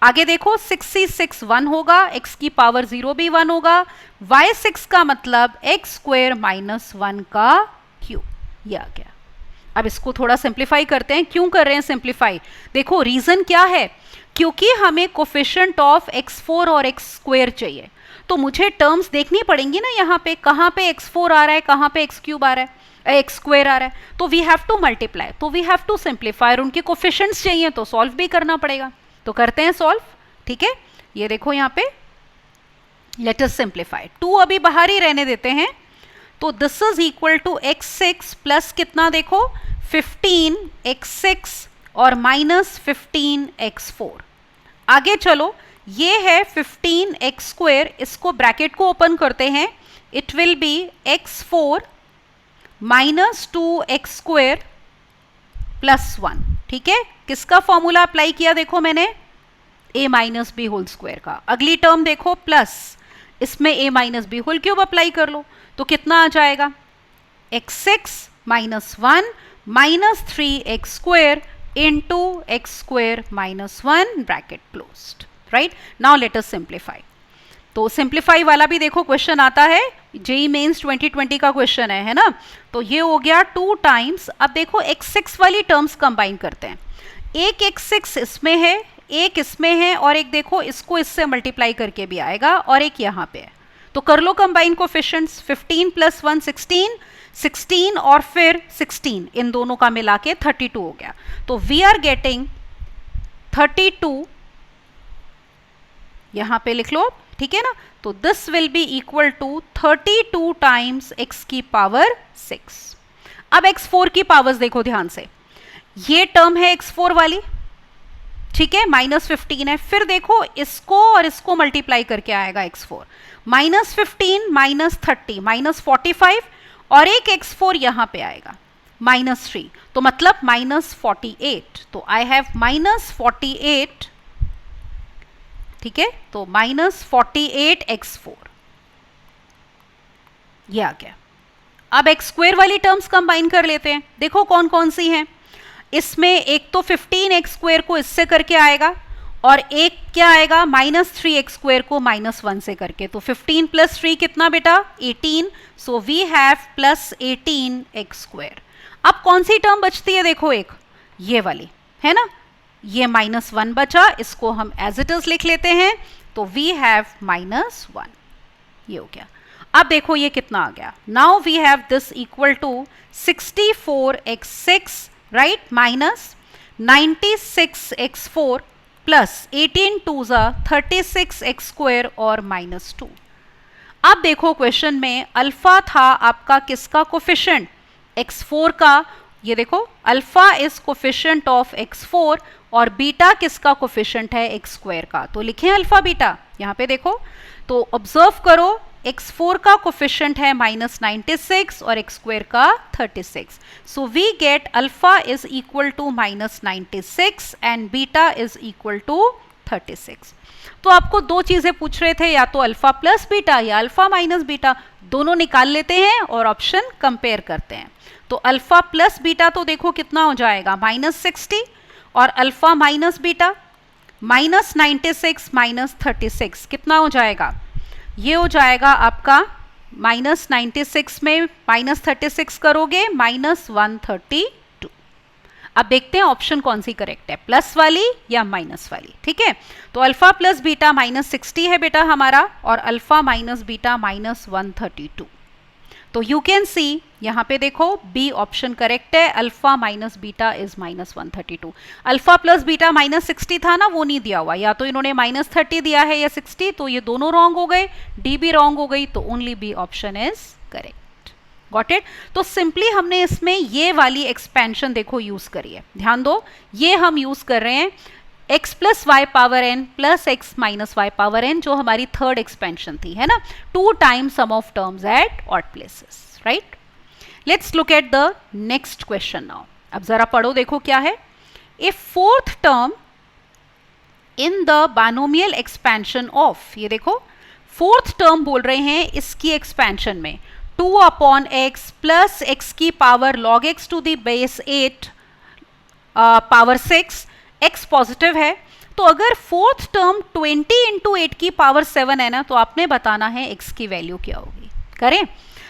आगे देखो 6c6 1 होगा, x की पावर 0 भी 1 होगा, y6 का मतलब एक्स स्क्वायर माइनस 1 का क्यूब, ये आ गया। अब इसको थोड़ा सिंप्लीफाई करते हैं। क्यों कर रहे हैं सिंप्लीफाई, देखो रीजन क्या है, क्योंकि हमें कोफिशिएंट ऑफ x4 और x स्क्वायर चाहिए, तो मुझे टर्म्स देखनी पड़ेंगी ना, यहाँ पे कहाँ पे x4 आ रहा है, कहाँ पे x क्यूब आ रहा है, एक्स स्क्वायर आ रहा है, तो वी हैव टू मल्टीप्लाई, तो वी हैव टू सिंप्लीफाई, और उनके कोफिशिएंट्स चाहिए तो सॉल्व भी करना पड़ेगा। तो करते हैं सॉल्व, ठीक है। ये देखो यहाँ पे लेट अस सिंप्लीफाई, 2 अभी बाहर ही रहने देते हैं, तो this is equal to x6 plus कितना देखो 15 x6 और माइनस 15 x4। आगे चलो, ये है 15 एक्स स्क्वायर, इसको ब्रैकेट को ओपन करते हैं, it will B x4 minus 2 x square plus 1, ठीक है। किसका फॉर्मूला अप्लाई किया देखो मैंने, a minus b whole square का। अगली टर्म देखो प्लस, इसमें a minus b whole cube apply कर लो, तो कितना आ जाएगा x6 minus 1 minus 3 x square into x square minus 1 bracket closed, right. Now let us simplify. तो सिंप्लीफाई वाला भी देखो क्वेश्चन आता है, जेई मेंस 2020 का क्वेश्चन है ना। तो ये हो गया 2 टाइम्स, अब देखो x6 वाली टर्म्स कंबाइन करते हैं, एक x6 इसमें है, एक इसमें है, और एक देखो इसको इससे मल्टीप्लाई करके भी आएगा, और एक यहाँ पे है। तो कर लो कंबाइन कोफिशिएंट्स, 15 + 1 16, 16 और फिर 16, इन दोनों का मिला के 32 हो गया। तो वी आर गेटिंग 32, यहां पे लिख लो, ठीक है ना। तो this will be equal to 32 times x की पावर 6। अब x4 की पावर्स देखो ध्यान से, ये टर्म है x4 वाली, ठीक है, -15 है, फिर देखो इसको और इसको मल्टीप्लाई करके आएगा x4, -15 -30 -45, और एक x4 यहां पे आएगा -3, तो मतलब -48। तो आई हैव -48, ठीक है, तो -48 x4, ये आ गया। अब x² वाली टर्म्स कंबाइन कर लेते हैं, देखो कौन कौन सी हैं। इसमें एक तो 15x² को इससे करके आएगा, और एक क्या आएगा -3x² को -1 से करके। तो 15 + 3 कितना बेटा 18, सो वी हैव +18x²। अब कौन सी टर्म बचती है, देखो एक ये वाली है ना, ये -1 बचा, इसको हम एज इट इज लिख लेते हैं, तो वी हैव -1, ये हो गया। अब देखो ये कितना आ गया, now we have this equal to 64x6, right, -96x4 plus 18 2 36x² और -2। अब देखो क्वेश्चन में अल्फा था आपका किसका कोफिशिएंट, x4 का, ये देखो alpha is coefficient of x4 और बीटा किसका कोफिशिएंट है x² का। तो लिखें अल्फा बीटा, यहाँ पे देखो, तो ऑब्जर्व करो x4 का कोफिशिएंट है -96 और x² का 36। So we get alpha is equal to -96 and beta is equal to 36। तो आपको दो चीजें पूछ रहे थे, या तो अल्फा प्लस बीटा या अल्फा माइनस बीटा, दोनों निकाल लेते हैं और ऑप्शन कंपेयर करते हैं। तो अल्फा प्लस बीटा तो देखो कितना हो जाएगा -60, और अल्फा माइनस बीटा -96 -36 कितना हो जाएगा, ये हो जाएगा आपका -96 में -36 करोगे -132। अब देखते हैं ऑप्शन कौन सी करेक्ट है, प्लस वाली या माइनस वाली, ठीक है। तो अल्फा प्लस बीटा -60 है बेटा हमारा, और अल्फा माइनस बीटा -132। तो यू कैन सी यहाँ पे देखो बी ऑप्शन करेक्ट है, alpha minus beta is -132। Alpha plus beta -60 था ना, वो नहीं दिया हुआ, या तो इन्होंने -30 दिया है या 60, तो ये दोनों रॉन्ग हो गए, डी भी रॉन्ग हो गई, तो only b option is correct. Got it. तो सिंपली हमने इसमें ये वाली एक्सपेंशन देखो यूज करी है, ध्यान दो, ये हम यूज कर रहे हैं x + y power n + x - y power n, जो हमारी थर्ड एक्सपेंशन थी, है ना, 2 times sum of terms at odd places, right. Let's look at the next question now. अब जरा पढ़ो, देखो क्या है, a fourth term in the binomial expansion of, ये देखो फोर्थ टर्म बोल रहे हैं इसकी एक्सपेंशन में 2/x + x की power log x to the base 8 power 6, x positive है। तो अगर फोर्थ टर्म 20 × 8 की पावर 7 है ना, तो आपने बताना है x की वैल्यू क्या होगी। करें,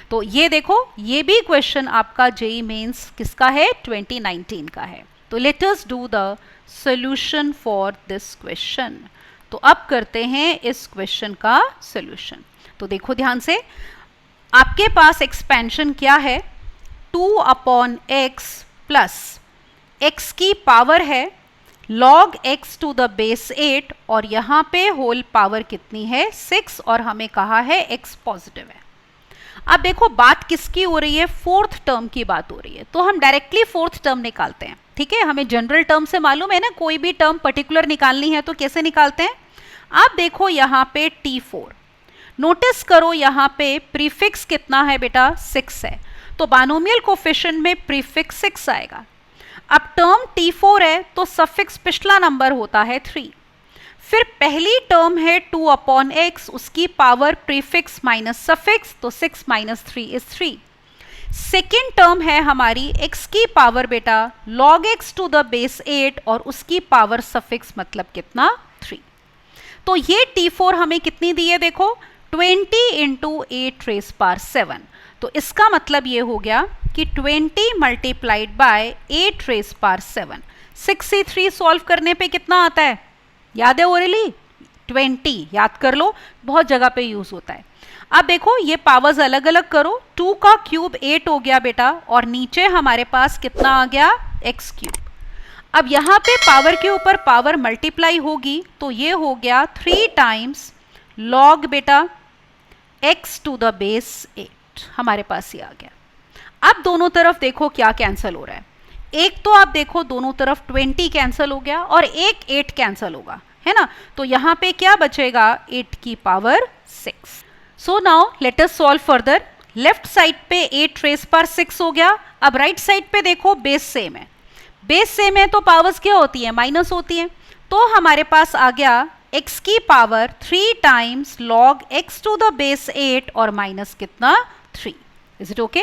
तो ये देखो ये भी क्वेश्चन आपका जेईई मेंस किसका है, 2019 का है। तो let us do the solution for this question. तो अब करते हैं इस क्वेश्चन का सॉल्यूशन। तो देखो ध्यान से, आपके पास एक्सपेंशन क्या है, 2/x प्लस x की पावर है log x to the base 8, और यहाँ पे होल पावर कितनी है 6, और हमें कहा है x पॉजिटिव है। अब देखो बात किसकी हो रही है, फोर्थ टर्म की बात हो रही है, तो हम डायरेक्टली फोर्थ टर्म निकालते हैं, ठीक है। हमें जनरल टर्म से मालूम है ना, कोई भी टर्म पर्टिकुलर निकालनी है तो कैसे निकालते हैं। आप देखो यहाँ पे t4, नोटिस करो यहाँ पे प्रीफिक्स कितना है बेटा 6 है, तो बाइनोमियल कोफिशिएंट में प्रीफिक्स 6 आएगा। अब टर्म t4 है तो सफिक्स पिछला नंबर होता है 3, फिर पहली टर्म है 2/x, उसकी पावर प्रीफिक्स माइनस सफिक्स, तो 6 - 3 इज 3। सेकेंड टर्म है हमारी x की पावर बेटा log x to the base 8, और उसकी पावर सफिक्स मतलब कितना 3। तो ये T4 हमें कितनी दी है, देखो 20 इंटू 8 रेज पावर 7। तो इसका मतलब ये हो गया कि 20 multiplied by 8 raise power 7। 63 solve करने पे कितना आता है, याद है ओरली, 20, याद कर लो, बहुत जगह पे यूज होता है। अब देखो ये पावर्स अलग अलग करो, 2 का क्यूब 8 हो गया बेटा, और नीचे हमारे पास कितना आ गया, x क्यूब। अब यहाँ पे पावर के ऊपर पावर मल्टीप्लाई होगी, तो ये हो गया 3 टाइम्स लॉग बेटा x टू द बेस 8, हमारे पास ये आ गया। अब दोनों तरफ देखो क्या कैंसिल हो रहा है, एक तो आप देखो दोनों तरफ 20 कैंसिल हो गया और एक 8 कैंसिल होगा, है ना, तो यहाँ पे क्या बचेगा, 8 की पावर 6। सो नाउ लेट अस सॉल्व फर्दर। लेफ्ट साइड पे 8 रेज पावर 6 हो गया। अब राइट साइड पे देखो बेस सेम है, बेस सेम है तो पावर्स क्या होती है, माइनस होती है। तो हमारे पास आ गया x की power 3 times log x to the base 8 और माइनस कितना, 3। Is it okay?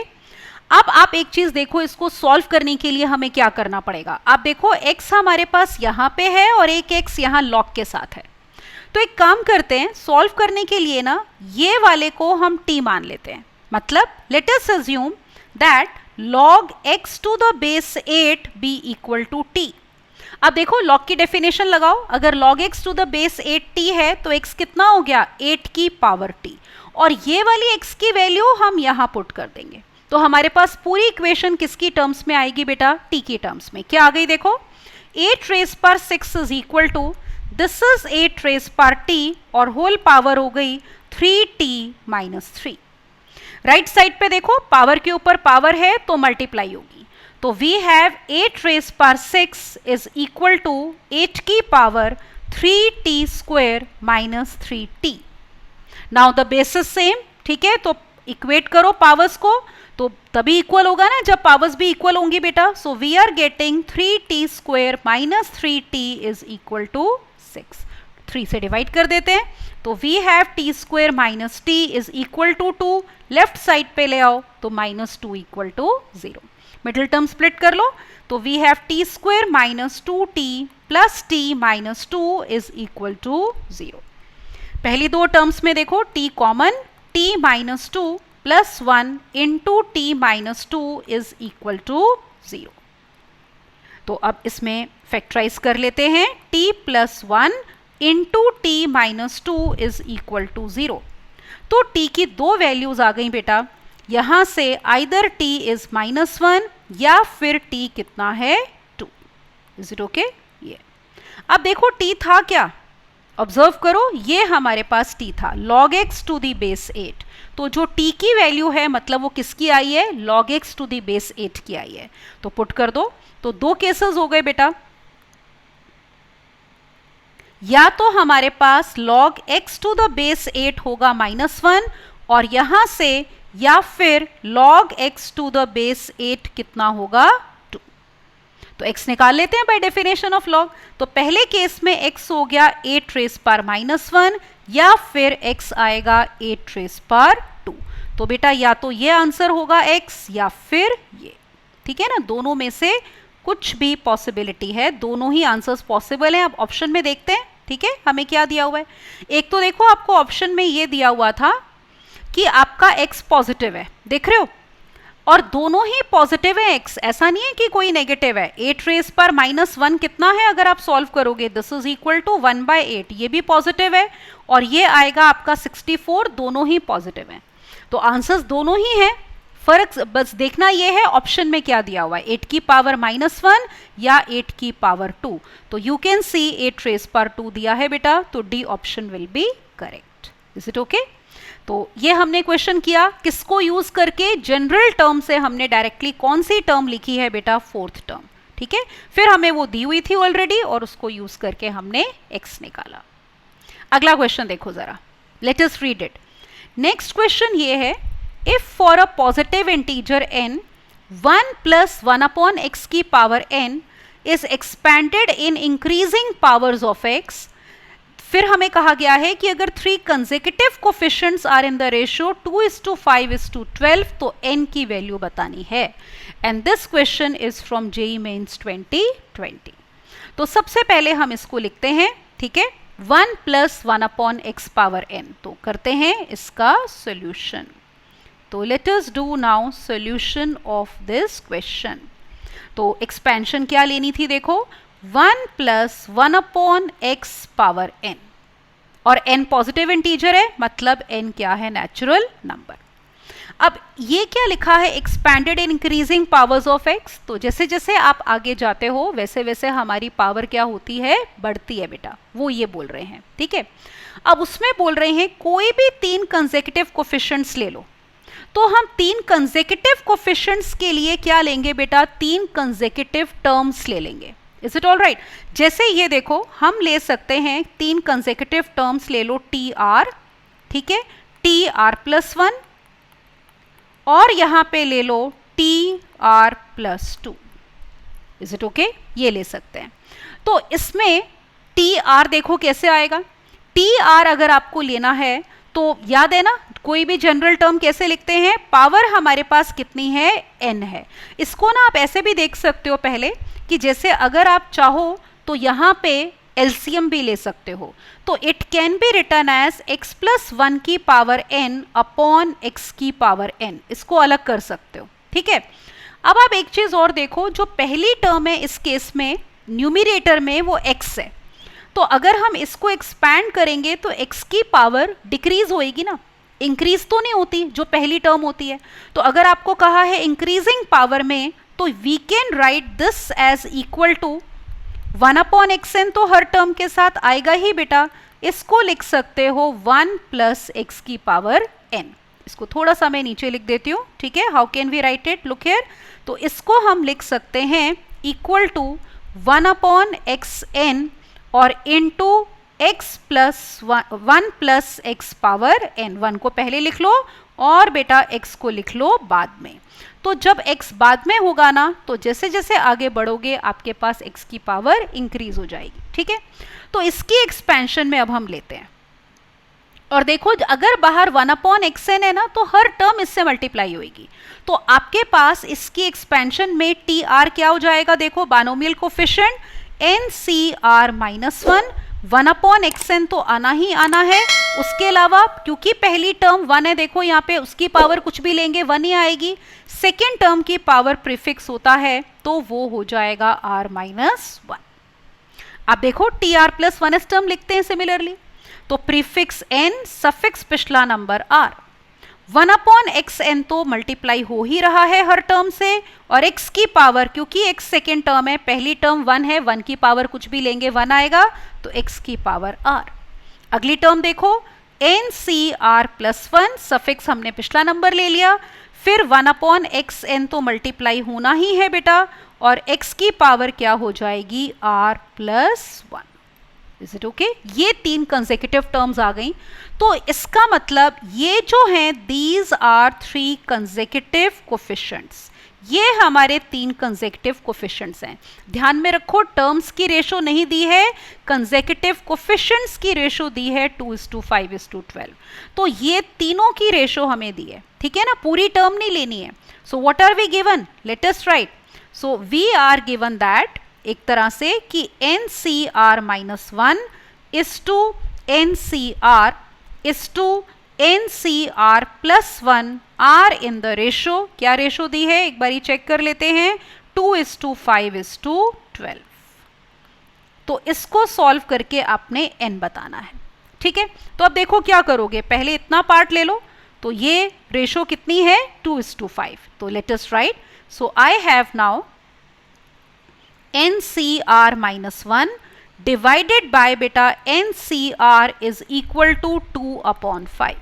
अब आप एक चीज देखो, इसको सॉल्व करने के लिए हमें क्या करना पड़ेगा। आप देखो x हमारे पास यहाँ पे है और एक x यहाँ लॉग के साथ है। तो एक काम करते हैं, सॉल्व करने के लिए ना ये वाले को हम t मान लेते हैं। मतलब let us assume that log x to the base 8 be equal to t। अब देखो log की डेफिनेशन लगाओ, अगर log x to the base 8t है तो x कितना हो गया, 8 की पावर t, और ये वाली x की वैल्यू हम यहाँ पुट कर देंगे। तो हमारे पास पूरी इक्वेशन किसकी टर्म्स में आएगी बेटा, t की टर्म्स में। क्या आ गई देखो, 8 raise power 6 is equal to this is 8 raise power t और होल पावर हो गई 3t माइनस 3। राइट साइड पे देखो पावर के ऊपर पावर है तो मल्टीप्लाई होगी, तो we have 8 raise power 6 is equal to 8 की power 3t square minus 3t। Now the basis same, ठीक है, तो इक्वेट करो पावर्स को, तो तभी इक्वल होगा ना जब पावर्स भी इक्वल होंगी बेटा। So we are getting 3t square minus 3t is equal to 6। 3 से डिवाइड कर देते हैं, तो we have t square minus t is equal to 2। Left side पे ले आओ तो minus 2 equal to 0। Middle term split कर लो, तो we have t square minus 2t plus t minus 2 is equal to 0। पहली दो टर्म्स में देखो t common, t minus 2 plus 1 into t minus 2 is equal to 0। तो अब इसमें फैक्टराइज कर लेते हैं, t plus 1 into t minus 2 is equal to 0। तो t की दो वैल्यूज आ गई बेटा, यहां से आइदर t इज माइनस 1 या फिर t कितना है, 2। Is it okay? ये अब देखो t था क्या, ऑब्जर्व करो, ये हमारे पास t था log x to the base 8। तो जो t की वैल्यू है मतलब वो किसकी आई है, log x to the base 8 की आई है। तो पुट कर दो, तो दो केसेस हो गए बेटा, या तो हमारे पास log x to the base 8 होगा -1 और यहां से, या फिर log x to the base 8 कितना होगा, 2। तो x निकाल लेते हैं बाय डेफिनेशन ऑफ log। तो पहले केस में x हो गया 8 रेज पावर -1 या फिर x आएगा 8 रेज पावर 2। तो बेटा या तो ये आंसर होगा x या फिर ये, ठीक है ना, दोनों में से कुछ भी पॉसिबिलिटी है, दोनों ही आंसर्स पॉसिबल हैं। अब ऑप्शन में देखते हैं, ठीक है, हमें क्या दिया हुआ है। एक तो देखो आपको ऑप्शन में ये दिया हुआ था कि आपका x पॉजिटिव है, देख रहे हो, और दोनों ही पॉजिटिव है x, ऐसा नहीं है कि कोई नेगेटिव है। 8 रेज पर -1 कितना है, अगर आप सॉल्व करोगे दिस इज इक्वल टू 1/8, ये भी पॉजिटिव है, और ये आएगा आपका 64, दोनों ही पॉजिटिव है। तो आंसर्स दोनों ही हैं, फर्क बस देखना ये है ऑप्शन में क्या दिया हुआ है, 8 की पावर -1 या 8 की पावर 2। तो यू कैन सी 8 रेज पर 2 दिया है बेटा, तो D option will be correct. Is it okay? तो ये हमने क्वेश्चन किया किसको यूज करके, जनरल टर्म से हमने डायरेक्टली कौन सी टर्म लिखी है बेटा, 4th टर्म, ठीक है। फिर हमें वो दी हुई थी ऑलरेडी और उसको यूज करके हमने x निकाला। अगला क्वेश्चन देखो जरा, let us read it. Next question ये है, if for a positive integer n 1 plus 1 upon x की power n is expanded in increasing powers of x। फिर हमें कहा गया है कि अगर 3 consecutive coefficients are in the ratio 2:5:12 तो n की वैल्यू बतानी है। And this question is from JEE Mains 2020। तो सबसे पहले हम इसको लिखते हैं, ठीक है, 1 plus 1 upon x power n। तो करते हैं इसका सॉल्यूशन। तो let us do now solution of this question. तो एक्सपेंशन क्या लेनी थी, देखो 1 plus 1 upon x power n, और n पॉजिटिव इंटीजर है, मतलब n क्या है, नेचुरल नंबर। अब ये क्या लिखा है, expanded increasing powers of x। तो जैसे जैसे आप आगे जाते हो वैसे वैसे हमारी पावर क्या होती है, बढ़ती है बेटा, वो ये बोल रहे हैं, ठीक है। अब उसमें बोल रहे हैं कोई भी 3 कंसेक्यूटिव कोफिशिएंट्स ले लो। तो हम 3 कंसेक्यूटिव कोफिशिएंट्स के लिए क्या लेंगे बेटा, 3 कंसेक्यूटिव टर्म्स ले लेंगे। Is it all right? जैसे ये देखो, हम ले सकते हैं 3 कंसेक्यूटिव टर्म्स ले लो, टी आर, ठीक है, टी आर प्लस 1, और यहां पे ले लो T r plus 2। Is it okay? ये ले सकते हैं। तो इसमें टी आर देखो कैसे आएगा, टी आर अगर आपको लेना है तो याद है ना, कोई भी जनरल टर्म कैसे लिखते हैं, पावर हमारे पास कितनी है, n है। इसको ना आप ऐसे भी देख सकते हो पहले, कि जैसे अगर आप चाहो तो यहां पे एलसीएम भी ले सकते हो। तो it can be written as x plus 1 की पावर n अपॉन x की पावर n, इसको अलग कर सकते हो, ठीक है। अब आप एक चीज और देखो, जो पहली टर्म है इस केस में न्यूमिरेटर में वो x है। तो अगर हम इसको एक्सपैंड करेंगे तो x की पावर डिक्रीज होएगी ना, इंक्रीज तो नहीं होती जो पहली टर्म होती है। तो अगर आपको कहा है इंक्रीजिंग पावर में, तो we can write this as equal to 1 upon x n, तो हर टर्म के साथ आएगा ही बेटा। इसको लिख सकते हो 1 प्लस एक्स की पावर n। इसको थोड़ा सा मैं नीचे लिख देती हूँ, ठीक है। How can we write it, look here. तो इसको हम लिख सकते हैं equal to 1 upon x n और into x plus 1 plus x power n। 1 को पहले लिख लो और बेटा x को लिख लो बाद में। तो जब x बाद में होगा ना, तो जैसे जैसे आगे बढ़ोगे आपके पास x की पावर इंक्रीज हो जाएगी, ठीक है। तो इसकी एक्सपेंशन में अब हम लेते हैं, और देखो अगर बाहर 1 अपॉन एक्स एन है ना, तो हर टर्म इससे मल्टीप्लाई होगी। तो आपके पास इसकी एक्सपेंशन में टी आर क्या हो जाएगा, देखो binomial coefficient n c r minus 1 upon x n तो आना ही आना है। उसके अलावा क्योंकि पहली टर्म 1 है, देखो यहाँ पे उसकी पावर कुछ भी लेंगे 1 ही आएगी। सेकेंड टर्म की पावर प्रीफिक्स होता है तो वो हो जाएगा आर माइनस 1। अब देखो t r plus 1 s term लिखते हैं सिमिलरली, तो प्रीफिक्स एन सफिक्स पिछला number r. 1 upon x n तो मल्टीप्लाई हो ही रहा है हर टर्म से, और x की पावर, क्योंकि x सेकेंड टर्म है, पहली टर्म 1 है, 1 की पावर कुछ भी लेंगे 1 आएगा, तो x की पावर r। अगली टर्म देखो n c r plus 1, suffix हमने पिछला नंबर ले लिया, फिर 1 अपॉन एक्स एन तो मल्टीप्लाई होना ही है बेटा, और x की पावर क्या हो जाएगी, r plus 1। Is it okay? ये 3 कंसेक्यूटिव टर्म्स आ गई। तो इसका मतलब ये जो हैं, दीज आर 3 कंसेक्यूटिव कोफिशिएंट्स, ये हमारे 3 कंसेक्यूटिव कोफिशिएंट्स हैं। ध्यान में रखो, टर्म्स की रेशो नहीं दी है, कंसेक्यूटिव कोफिशिएंट्स की रेशो दी है 2:5:12। तो ये तीनों की रेशो हमें दी है, ठीक है ना, पूरी टर्म नहीं लेनी है। So what are we given, let us write. So we are given that एक तरह से कि n c r minus 1 is to n c r is to n c r plus 1 are in the ratio, क्या ratio दी है एक बारी check कर लेते हैं, 2:5:12। तो इसको सॉल्व करके आपने n बताना है, ठीक है। तो अब देखो क्या करोगे, पहले इतना पार्ट ले लो, तो ये रेशो कितनी है, 2:5। तो let us write. So I have now NCR minus 1 divided by बेटा NCR is equal to 2 upon 5।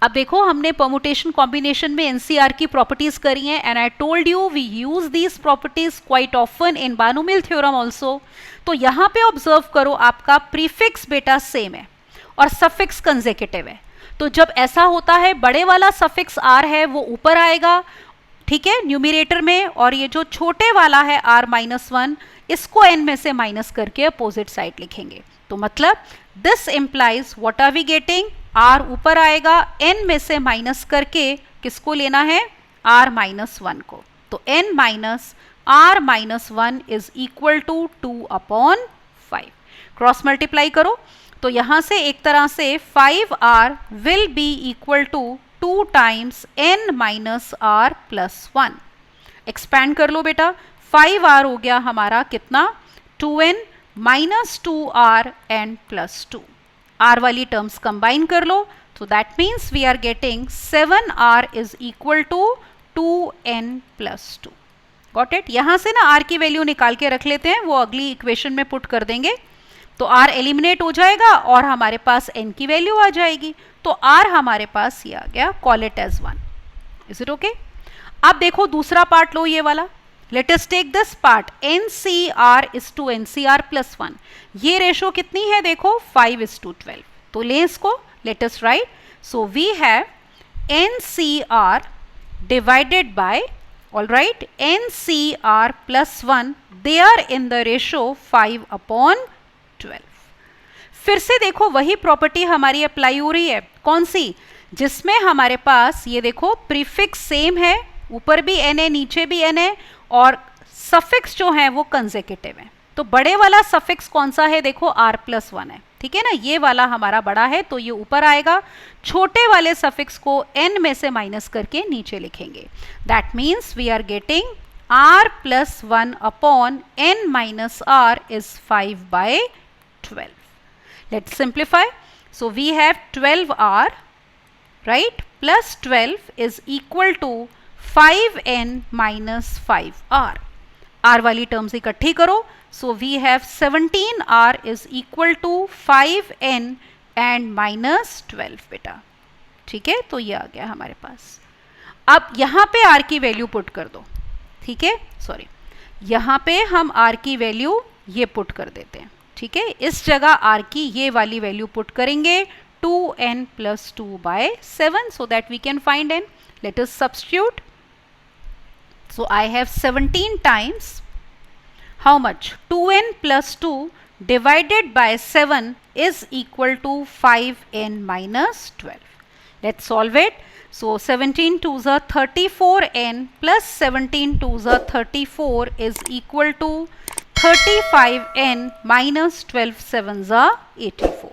अब देखो हमने परमुटेशन कॉम्बिनेशन में NCR की प्रॉपर्टीज करी हैं, and I told you we use these properties quite often in binomial theorem also. तो यहाँ पे ऑब्जर्व करो, आपका प्रीफिक्स बेटा सेम है और सफिक्स कंसेक्यूटिव है। तो जब ऐसा होता है, बड़े वाला सफिक्स R है वो ऊपर आएगा, ठीक है, न्यूमिरेटर में, और ये जो छोटे वाला है r माइनस 1, इसको n में से माइनस करके अपोजिट साइड लिखेंगे। तो मतलब this implies what are we getting, r ऊपर आएगा, n में से माइनस करके किसको लेना है, r माइनस 1 को। तो n minus r minus 1 is equal to 2 upon 5। Cross multiply करो तो यहाँ से एक तरह से 5r will be equal to 2 times n minus r plus 1। Expand कर लो बेटा, 5r हो गया हमारा कितना 2n minus 2r n plus 2। r वाली टर्म्स कंबाइन कर लो तो that means we are getting 7r is equal to 2n plus 2। Got it. यहाँ से ना r की वैल्यू निकाल के रख लेते हैं, वो अगली इक्वेशन में पुट कर देंगे तो r एलिमिनेट हो जाएगा और हमारे पास n की वैल्यू आ जाएगी। तो r हमारे पास ये आ गया, call it as 1। Is it okay? अब देखो दूसरा पार्ट लो, ये वाला। Let us take this part, NCR is to NCR plus 1। ये रेशो कितनी है देखो, 5:12। तो ले इसको, let us write. So we have NCR divided by, all right, NCR plus 1, they are in the ratio 5/12। फिर से देखो वही प्रॉपर्टी हमारी अप्लाई हो रही है, कौन सी, जिसमें हमारे पास ये देखो प्रीफिक्स सेम है, ऊपर भी n है नीचे भी n है, और सफिक्स जो है वो कंसेक्यूटिव है। तो बड़े वाला सफिक्स कौन सा है देखो, r+1 है, ठीक है ना, ये वाला हमारा बड़ा है तो ये ऊपर आएगा। छोटे वाले सफिक्स को n में से माइनस करके नीचे लिखेंगे। That means we are getting r+1 upon n minus r is 5/12। Let's simplify. So we have 12r right plus 12 is equal to 5n minus 5r। r वाली टर्म्स इकट्ठी करो, so we have 17r is equal to 5n and minus 12 बेटा, ठीक है। तो ये आ गया हमारे पास। अब यहाँ पे r की वैल्यू पुट कर दो, ठीक है, सॉरी, यहाँ पे हम r की वैल्यू ये पुट कर देते हैं, ठीक है। इस जगह r की ये वाली वैल्यू पुट करेंगे 2n plus 2/7 so that we can find n. Let us substitute. So I have 17 times how much, 2n plus 2 divided by 7 is equal to 5n minus 12. Let's solve it. So 17 2s are 34n plus 17 2s are 34 is equal to 35n minus 12 7s are 84.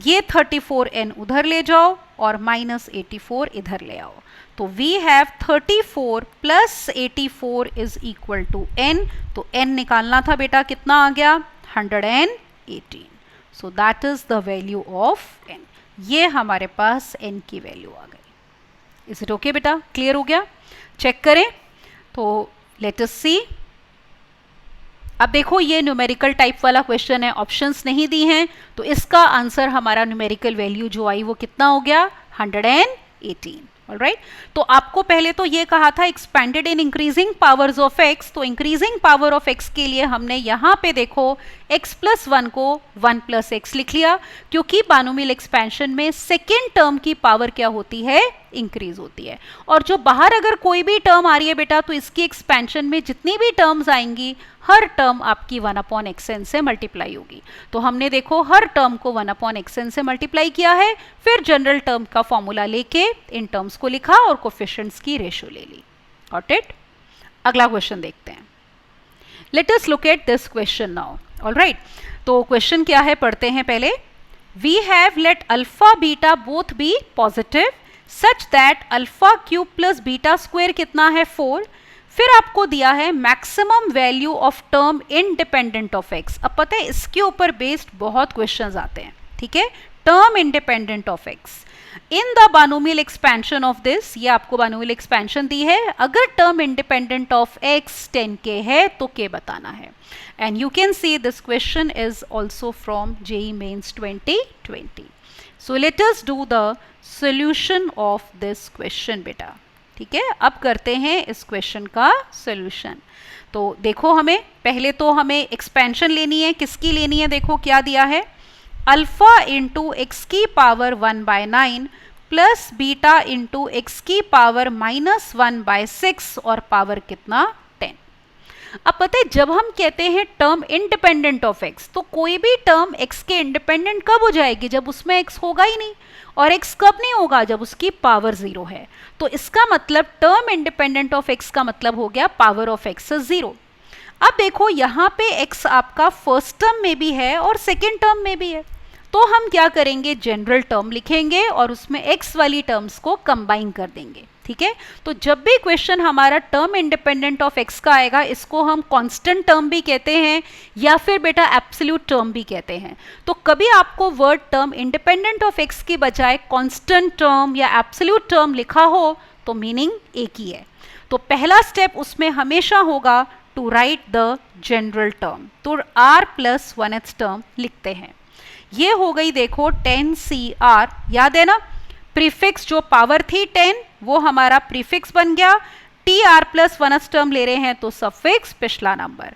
ये 34n उधर ले जाओ और minus 84 इधर ले आओ, तो we have 34 plus 84 is equal to n। तो n निकालना था बेटा, कितना आ गया 118। So that is the value of n। ये हमारे पास n की वैल्यू आ गई। इज इट ओके बेटा, क्लियर हो गया? चेक करें तो लेट अस सी। अब देखो ये न्यूमेरिकल टाइप वाला क्वेश्चन है, ऑप्शंस नहीं दी हैं, तो इसका आंसर हमारा न्यूमेरिकल वैल्यू जो आई वो कितना हो गया 118। ऑलराइट, तो आपको पहले तो ये कहा था expanded in increasing powers of x, तो इंक्रीजिंग पावर ऑफ x के लिए हमने यहाँ पे देखो x प्लस 1 को 1 प्लस x लिख लिया, क्योंकि बायनोमियल एक्सपेंशन में सेकेंड टर्म की पावर क्या होती है, इंक्रीज होती है। और जो बाहर अगर कोई भी टर्म आ रही है बेटा, तो इसकी एक्सपेंशन में जितनी भी टर्म्स आएंगी हर टर्म आपकी 1/xn से मल्टीप्लाई होगी। तो हमने देखो हर टर्म को 1/xn से मल्टीप्लाई किया है, फिर जनरल टर्म का फॉर्मूला लेके इन टर्म्स को लिखा और कोफिशिएंट्स की रेशियो ले ली। Got it? अगला क्वेश्चन देखते हैं। Let us look at this question now. Alright, तो क्वेश्चन क्या है पढ़ते हैं पहले। We have let alpha beta both be positive such that alpha cube plus beta square कितना है 4। फिर आपको दिया है maximum value of term independent of x. अब पता है इसके ऊपर बेस्ड बहुत क्वेश्चंस आते हैं, ठीक है। Term independent of x in the binomial expansion of this, ये आपको बायनोमियल एक्सपेंशन दी है, अगर term independent of x 10k है तो k बताना है। And you can see this question is also from JEE Mains 2020। So let us do the solution of this question बेटा, ठीक है। अब करते हैं इस क्वेश्चन का सॉल्यूशन। तो देखो हमें पहले तो हमें एक्सपेंशन लेनी है, किसकी लेनी है, देखो क्या दिया है, अल्फा इंटू एक्स की power 1/9 plus beta into x की पावर -1/6 और पावर कितना 10। अब पता है जब हम कहते हैं टर्म इंडिपेंडेंट ऑफ एक्स, तो कोई भी टर्म एक्स के इंडिपेंडेंट कब हो जाएगी, जब उसमें एक्स होगा ही नहीं, और x कब नहीं होगा, जब उसकी पावर 0 है। तो इसका मतलब टर्म इंडिपेंडेंट ऑफ x का मतलब हो गया पावर ऑफ x 0। अब देखो यहाँ पे x आपका फर्स्ट टर्म में भी है और सेकेंड टर्म में भी है, तो हम क्या करेंगे, जनरल टर्म लिखेंगे और उसमें x वाली टर्म्स को कंबाइन कर देंगे, ठीक है। तो जब भी क्वेश्चन हमारा टर्म इंडिपेंडेंट ऑफ x का आएगा, इसको हम कांस्टेंट टर्म भी कहते हैं या फिर बेटा एब्सोल्यूट टर्म भी कहते हैं। तो कभी आपको word term independent of x की बजाय कांस्टेंट टर्म या एब्सोल्यूट टर्म लिखा हो तो मीनिंग एक ही है। तो पहला स्टेप उसमें हमेशा होगा to write the general term, तो r प्लस 1th टर्म लिखते हैं। ये हो गई देखो 10CR, याद है ना, प्रीफिक्स जो पावर थी 10 वो हमारा प्रीफिक्स बन गया, TR प्लस 1th टर्म ले रहे हैं तो सफिक्स पिछला नंबर।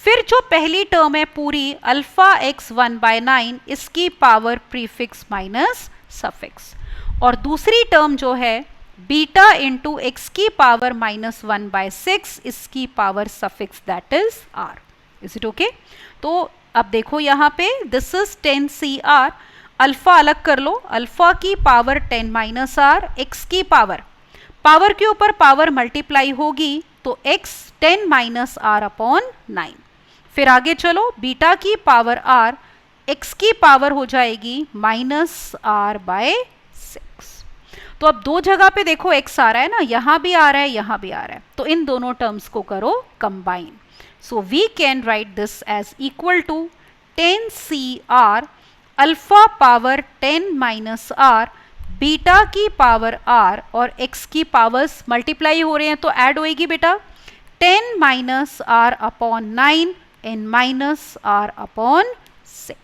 फिर जो पहली टर्म है पूरी अल्फा x 1/9, इसकी पावर प्रीफिक्स माइनस सफिक्स, और दूसरी टर्म जो है बीटा इंटू एक्स की पावर माइनस 1/6, इसकी power suffix that is r। Is it okay? तो अब देखो यहाँ पे दिस इज 10CR, अल्फा अलग कर लो, अल्फा की पावर 10 माइनस r, x की पावर के ऊपर पावर मल्टीप्लाई होगी तो x 10 माइनस r अपॉन 9। फिर आगे चलो, बीटा की पावर r, x की पावर हो जाएगी माइनस r/6। तो अब दो जगह पे देखो x आ रहा है ना, यहाँ भी आ रहा है यहाँ भी आ रहा है, तो इन दोनों टर्म्स को करो combine. So we can write this as equal to 10CR alpha power 10 minus r, beta की पावर r और x की पावर्स मल्टीप्लाई हो रहे हैं तो ऐड होएगी बेटा 10 minus r upon 9 and minus r upon 6।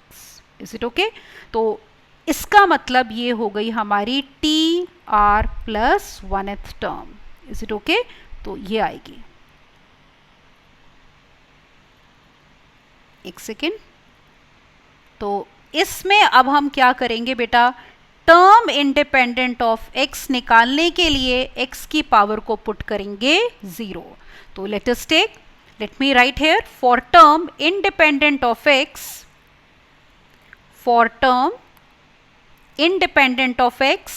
Is it okay? तो इसका मतलब ये हो गई हमारी TR plus 1th term. Is it okay? तो ये आएगी, एक सेकेंड। तो इसमें अब हम क्या करेंगे बेटा, टर्म इंडिपेंडेंट ऑफ x निकालने के लिए x की पावर को पुट करेंगे 0। तो let us take, let me write here, for term independent of x, for term independent of x,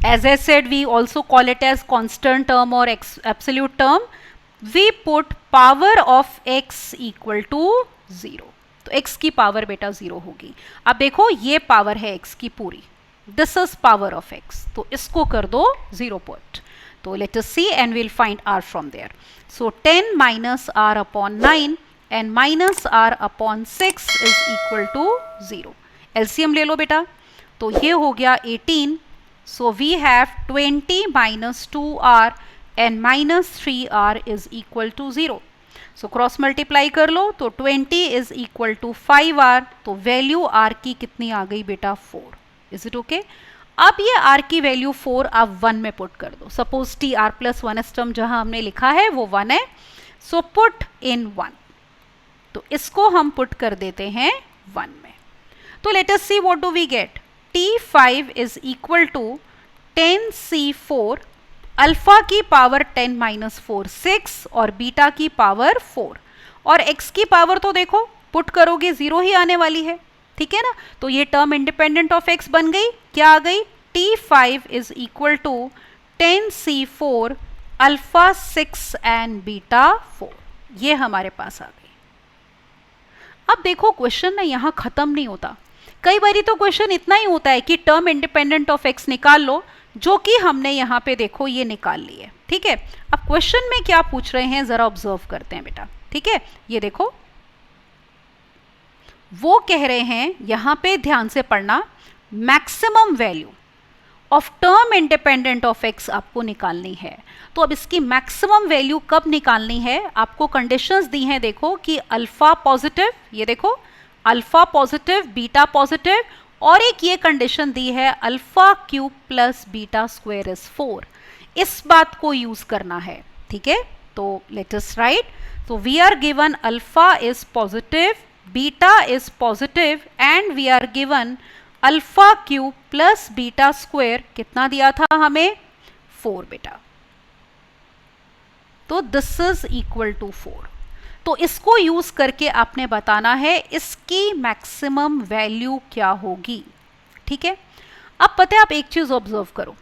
as I said we also call it as constant term or absolute term, we put power of x equal to 0। तो x की power बेटा 0 होगी। अब देखो ये power है x की पूरी, this is power of x, तो इसको कर दो 0 पुट। तो let us see and we'll find r from there। So 10 minus r upon 9 and minus r upon 6 is equal to 0। LCM ले लो बेटा, तो ये हो गया 18। So we have 20 minus 2r and minus 3r is equal to 0। So cross multiply कर लो तो 20 is equal to 5r, तो वैल्यू r की कितनी आ गई बेटा 4। Is it okay? अब ये r की वैल्यू 4 आप 1 में पुट कर दो। Suppose TR plus 1th term जहां हमने लिखा है वो 1 है, सो पुट इन 1, तो इसको हम पुट कर देते हैं 1 में। तो let us see what do we get, T5 is equal to 10C4, alpha की पावर 10 माइनस 4 6 और बीटा की पावर 4, और x की पावर तो देखो पुट करोगे 0 ही आने वाली है, ठीक है ना। तो ये टर्म इंडिपेंडेंट ऑफ x बन गई, क्या आ गई, T5 is equal to 10C4 alpha 6 and beta 4, ये हमारे पास आ गई। अब देखो क्वेश्चन ना यहाँ खत्म नहीं होता, कई बारी तो क्वेश्चन इतना ही होता है कि टर्म इंडिपेंडेंट ऑफ x निकाल लो, जो कि हमने यहाँ पे देखो ये निकाल लिए, ठीक है। अब क्वेश्चन में क्या पूछ रहे हैं जरा ऑब्जर्व करते हैं बेटा, ठीक है। ये देखो वो कह रहे हैं, यहाँ पे ध्यान से पढ़ना, maximum value of term independent of x आपको निकालनी है। तो अब इसकी मैक्सिमम वैल्यू कब निकालनी है, आपको कंडीशंस दी हैं देखो कि अल्फा पॉजिटिव, ये देखो अल्फा पॉजिटिव बीटा पॉजिटिव, और एक ये कंडीशन दी है alpha cube plus beta square is 4। इस बात को यूज करना है, ठीक है। तो लेट अस राइट, तो we are given alpha is positive, beta is positive and we are given alpha cube plus beta square, कितना दिया था हमें 4 बेटा, तो दिस इज इक्वल टू 4। तो इसको यूज करके आपने बताना है इसकी मैक्सिमम वैल्यू क्या होगी, ठीक है। अब पता है, आप एक चीज ऑब्जर्व करो,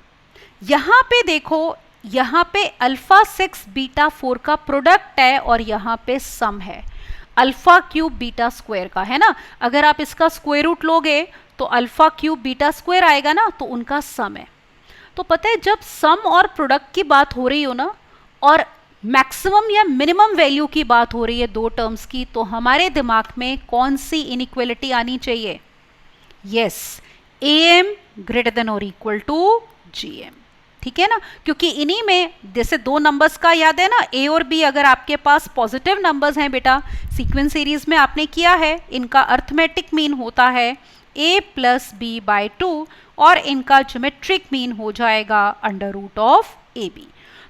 यहां पे देखो यहाँ पे अल्फा 6 बीटा 4 का प्रोडक्ट है और यहाँ पे सम है अल्फा क्यूब बीटा स्क्वायर का, है ना। अगर आप इसका स्क्वायर रूट लोगे तो अल्फा क्यूब बीटा स्क्वायर आएगा ना, तो उनका सम है। तो पता है जब सम और प्रोडक्ट की बात हो रही हो ना, और मैक्सिमम या मिनिमम वैल्यू की बात हो रही है दो टर्म्स की, तो हमारे दिमाग में कौन सी इनइक्वालिटी आनी चाहिए? यस, AM ग्रेटर देन और इक्वल टू GM, ठीक है ना। क्योंकि इन्हीं में जैसे दो नंबर्स का याद है ना, A और B अगर आपके पास पॉजिटिव नंबर्स हैं बेटा, सीक्वेंस सीरीज में आपने किया है, इनका अर्थमेटिक मीन होता है A प्लस B बाई 2 और इनका ज्योमेट्रिक मीन हो जाएगा अंडर रूट ऑफ AB।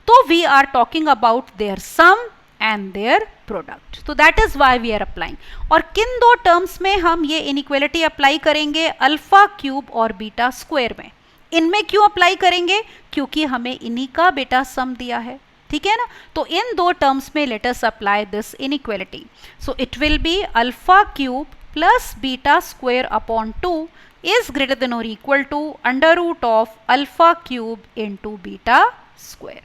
तो we are talking about their sum and their product, तो that is why we are applying. और किन दो टर्म्स में हम ये इनइक्वालिटी अप्लाई करेंगे? अल्फा क्यूब और बीटा स्क्वायर में। इनमें क्यों अप्लाई करेंगे? क्योंकि हमें इन्हीं का बेटा सम दिया है, ठीक है ना। तो इन दो टर्म्स में let us apply this inequality. So it will be alpha cube plus beta square upon 2 is greater than और equal to under root of alpha cube into beta square.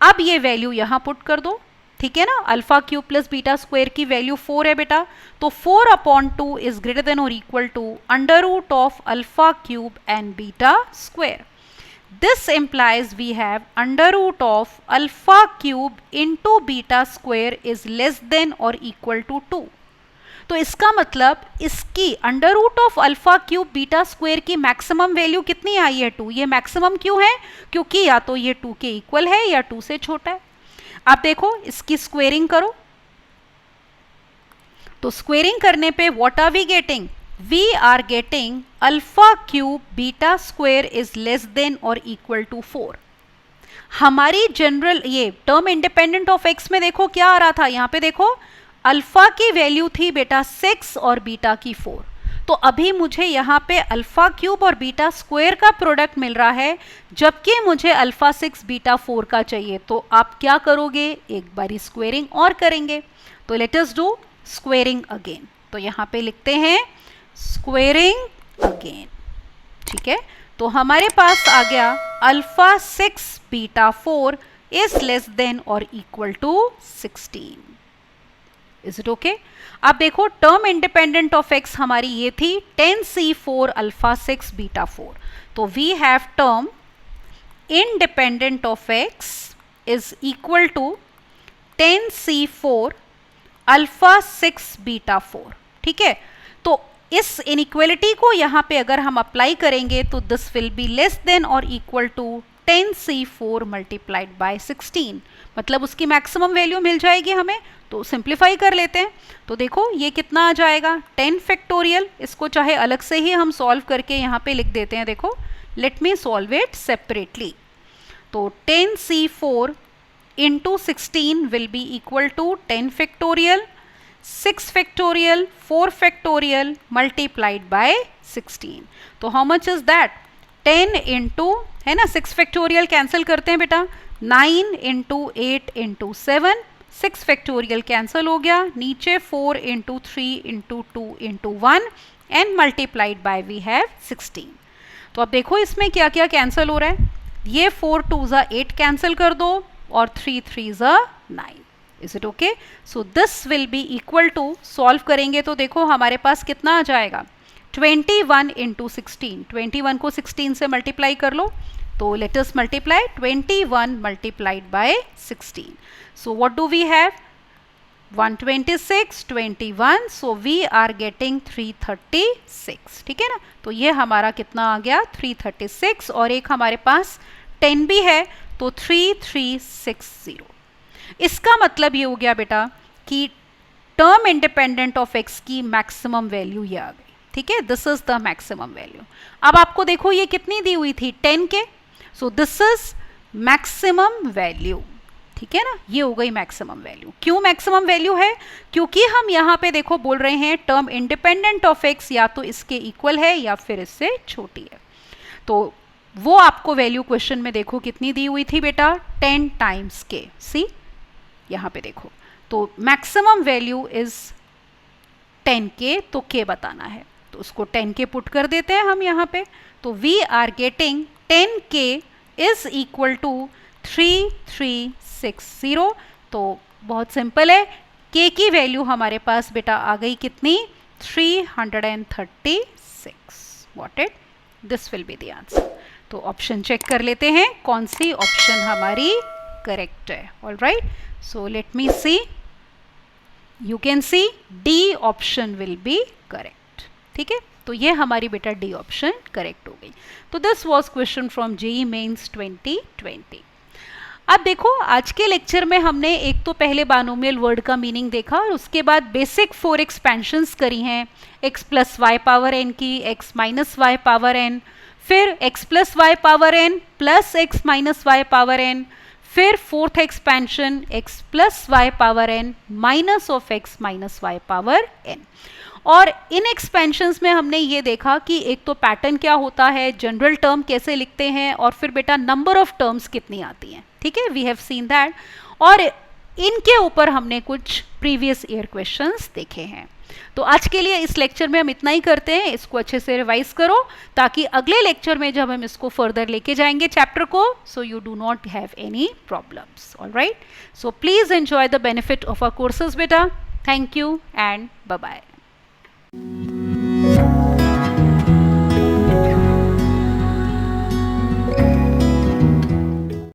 अब ये वैल्यू यहां पुट कर दो, ठीक है ना। Alpha cube plus beta square की वैल्यू 4 है बेटा, तो 4 अपॉन 2 इज ग्रेटर देन और equal to under root of alpha cube and beta square. This implies we have under root of alpha cube into beta square is less than or equal to 2। तो इसका मतलब इसकी under root of alpha cube beta square की maximum value कितनी आई है? 2। ये maximum क्यों है? क्योंकि या तो ये 2 के इक्वल है या 2 से छोटा है। आप देखो इसकी स्क्वेयरिंग करो, तो स्क्वेयरिंग करने पे what are we getting? We are getting alpha cube beta square is less than और इक्वल टू 4। हमारी जनरल ये टर्म इंडिपेंडेंट ऑफ एक्स में देखो क्या आ रहा था, यहाँ पे देखो अल्फा की वैल्यू थी बेटा 6 और बीटा की 4। तो अभी मुझे यहाँ पे अल्फा क्यूब और बीटा स्क्वायर का प्रोडक्ट मिल रहा है, जबकि मुझे अल्फा 6 बीटा 4 का चाहिए। तो आप क्या करोगे? एक बारी स्क्वेयरिंग और करेंगे। तो let us do squaring again. तो यहाँ पे लिखते हैं स्क्वेयरिंग अगेन, ठीक है। तो हमारे पास आ गया alpha 6 beta 4 is less than और equal to 16। Is it okay? अब देखो टर्म इंडिपेंडेंट ऑफ एक्स हमारी ये थी 10c4 अल्फा 6 बीटा 4। तो we have term independent of x is equal to 10c4 alpha 6 beta 4, ठीक है। तो इस इनइक्वालिटी को यहाँ पे अगर हम अप्लाई करेंगे तो this will be less than और equal to 10c4 multiplied by 16, मतलब उसकी मैक्सिमम वैल्यू मिल जाएगी हमें। तो सिंप्लीफाई कर लेते हैं। तो देखो ये कितना आ जाएगा 10 फैक्टोरियल। इसको चाहे अलग से ही हम सॉल्व करके यहाँ पे लिख देते हैं। देखो let me solve it separately. तो 10c4 into 16 will be equal to 10 factorial 6 factorial 4 factorial multiplied by 16। तो how much is that? 10 into, है ना, 6 फैक्टोरियल कैंसिल करते हैं बेटा, 9 इंटू 8 इंटू 7, 6 फैक्टोरियल कैंसिल हो गया, नीचे 4 into 3 into 2 into 1 and multiplied by we have 16। तो अब देखो इसमें क्या क्या कैंसिल हो रहा है। ये 4 2 ज़ा 8 कैंसिल कर दो और 3 3 ज़ा 9। Is it okay? So this will be equal to, solve करेंगे तो देखो हमारे पास कितना आ जाएगा 21 इंटू 16। 21 को 16 से मल्टीप्लाई कर लो, तो let us multiply 21 multiplied by 16. So what do we have? 126, 21, so we are getting 336, ठीक है ना। तो ये हमारा कितना आ गया 336, और एक हमारे पास 10 भी है तो 3360। इसका मतलब ये हो गया बेटा कि टर्म इंडिपेंडेंट ऑफ एक्स की मैक्सिमम वैल्यू ये आ गई, ठीक है। This is the maximum value. अब आपको देखो ये कितनी दी हुई थी 10 के, सो दिस इज मैक्सिमम वैल्यू, ठीक है ना। ये हो गई मैक्सिमम वैल्यू। क्यों मैक्सिमम वैल्यू है? क्योंकि हम यहाँ पे देखो बोल रहे हैं टर्म इंडिपेंडेंट ऑफ एक्स या तो इसके इक्वल है या फिर इससे छोटी है। तो वो आपको वैल्यू क्वेश्चन में देखो कितनी दी हुई थी बेटा 10 टाइम्स के। सी यहाँ पे देखो, तो मैक्सिमम वैल्यू इज 10 के, तो के बताना है तो उसको 10 के पुट कर देते हैं हम यहाँ पे। तो वी आर गेटिंग 10 के इज इक्वल टू 3360। तो बहुत सिंपल है, k की वैल्यू हमारे पास बेटा आ गई कितनी, 336। What it, this will be the answer. तो ऑप्शन चेक कर लेते हैं कौन सी ऑप्शन हमारी करेक्ट है। Alright, so let me see, you can see D option will be correct. ठीक है, तो ये हमारी बेटा डी ऑप्शन करेक्ट हो गई। तो this was question from JEE Mains 2020। अब देखो, आज के लेक्चर में हमने एक तो पहले बाइनोमियल वर्ड का मीनिंग देखा और उसके बाद बेसिक 4 एक्सपेंशंस करी हैं, x plus y power n की, x minus y power n, फिर x plus y power n plus x minus y power n, फिर fourth expansion x plus y power n minus of x minus y power n। और इन expansions में हमने ये देखा कि एक तो पैटर्न क्या होता है, जनरल टर्म कैसे लिखते हैं, और फिर बेटा नंबर ऑफ टर्म्स कितनी आती हैं। ठीक है, वी हैव सीन दैट, और इनके ऊपर हमने कुछ प्रीवियस ईयर क्वेश्चंस देखे हैं। तो आज के लिए इस लेक्चर में हम इतना ही करते हैं, इसको अच्छे से रिवाइज करो ताकि अगले लेक्चर में जब हम इसको फर्दर लेके जाएंगे चैप्टर को, so you do not have any problems. Alright, so please enjoy the benefit of our courses बेटा। Thank you and bye bye.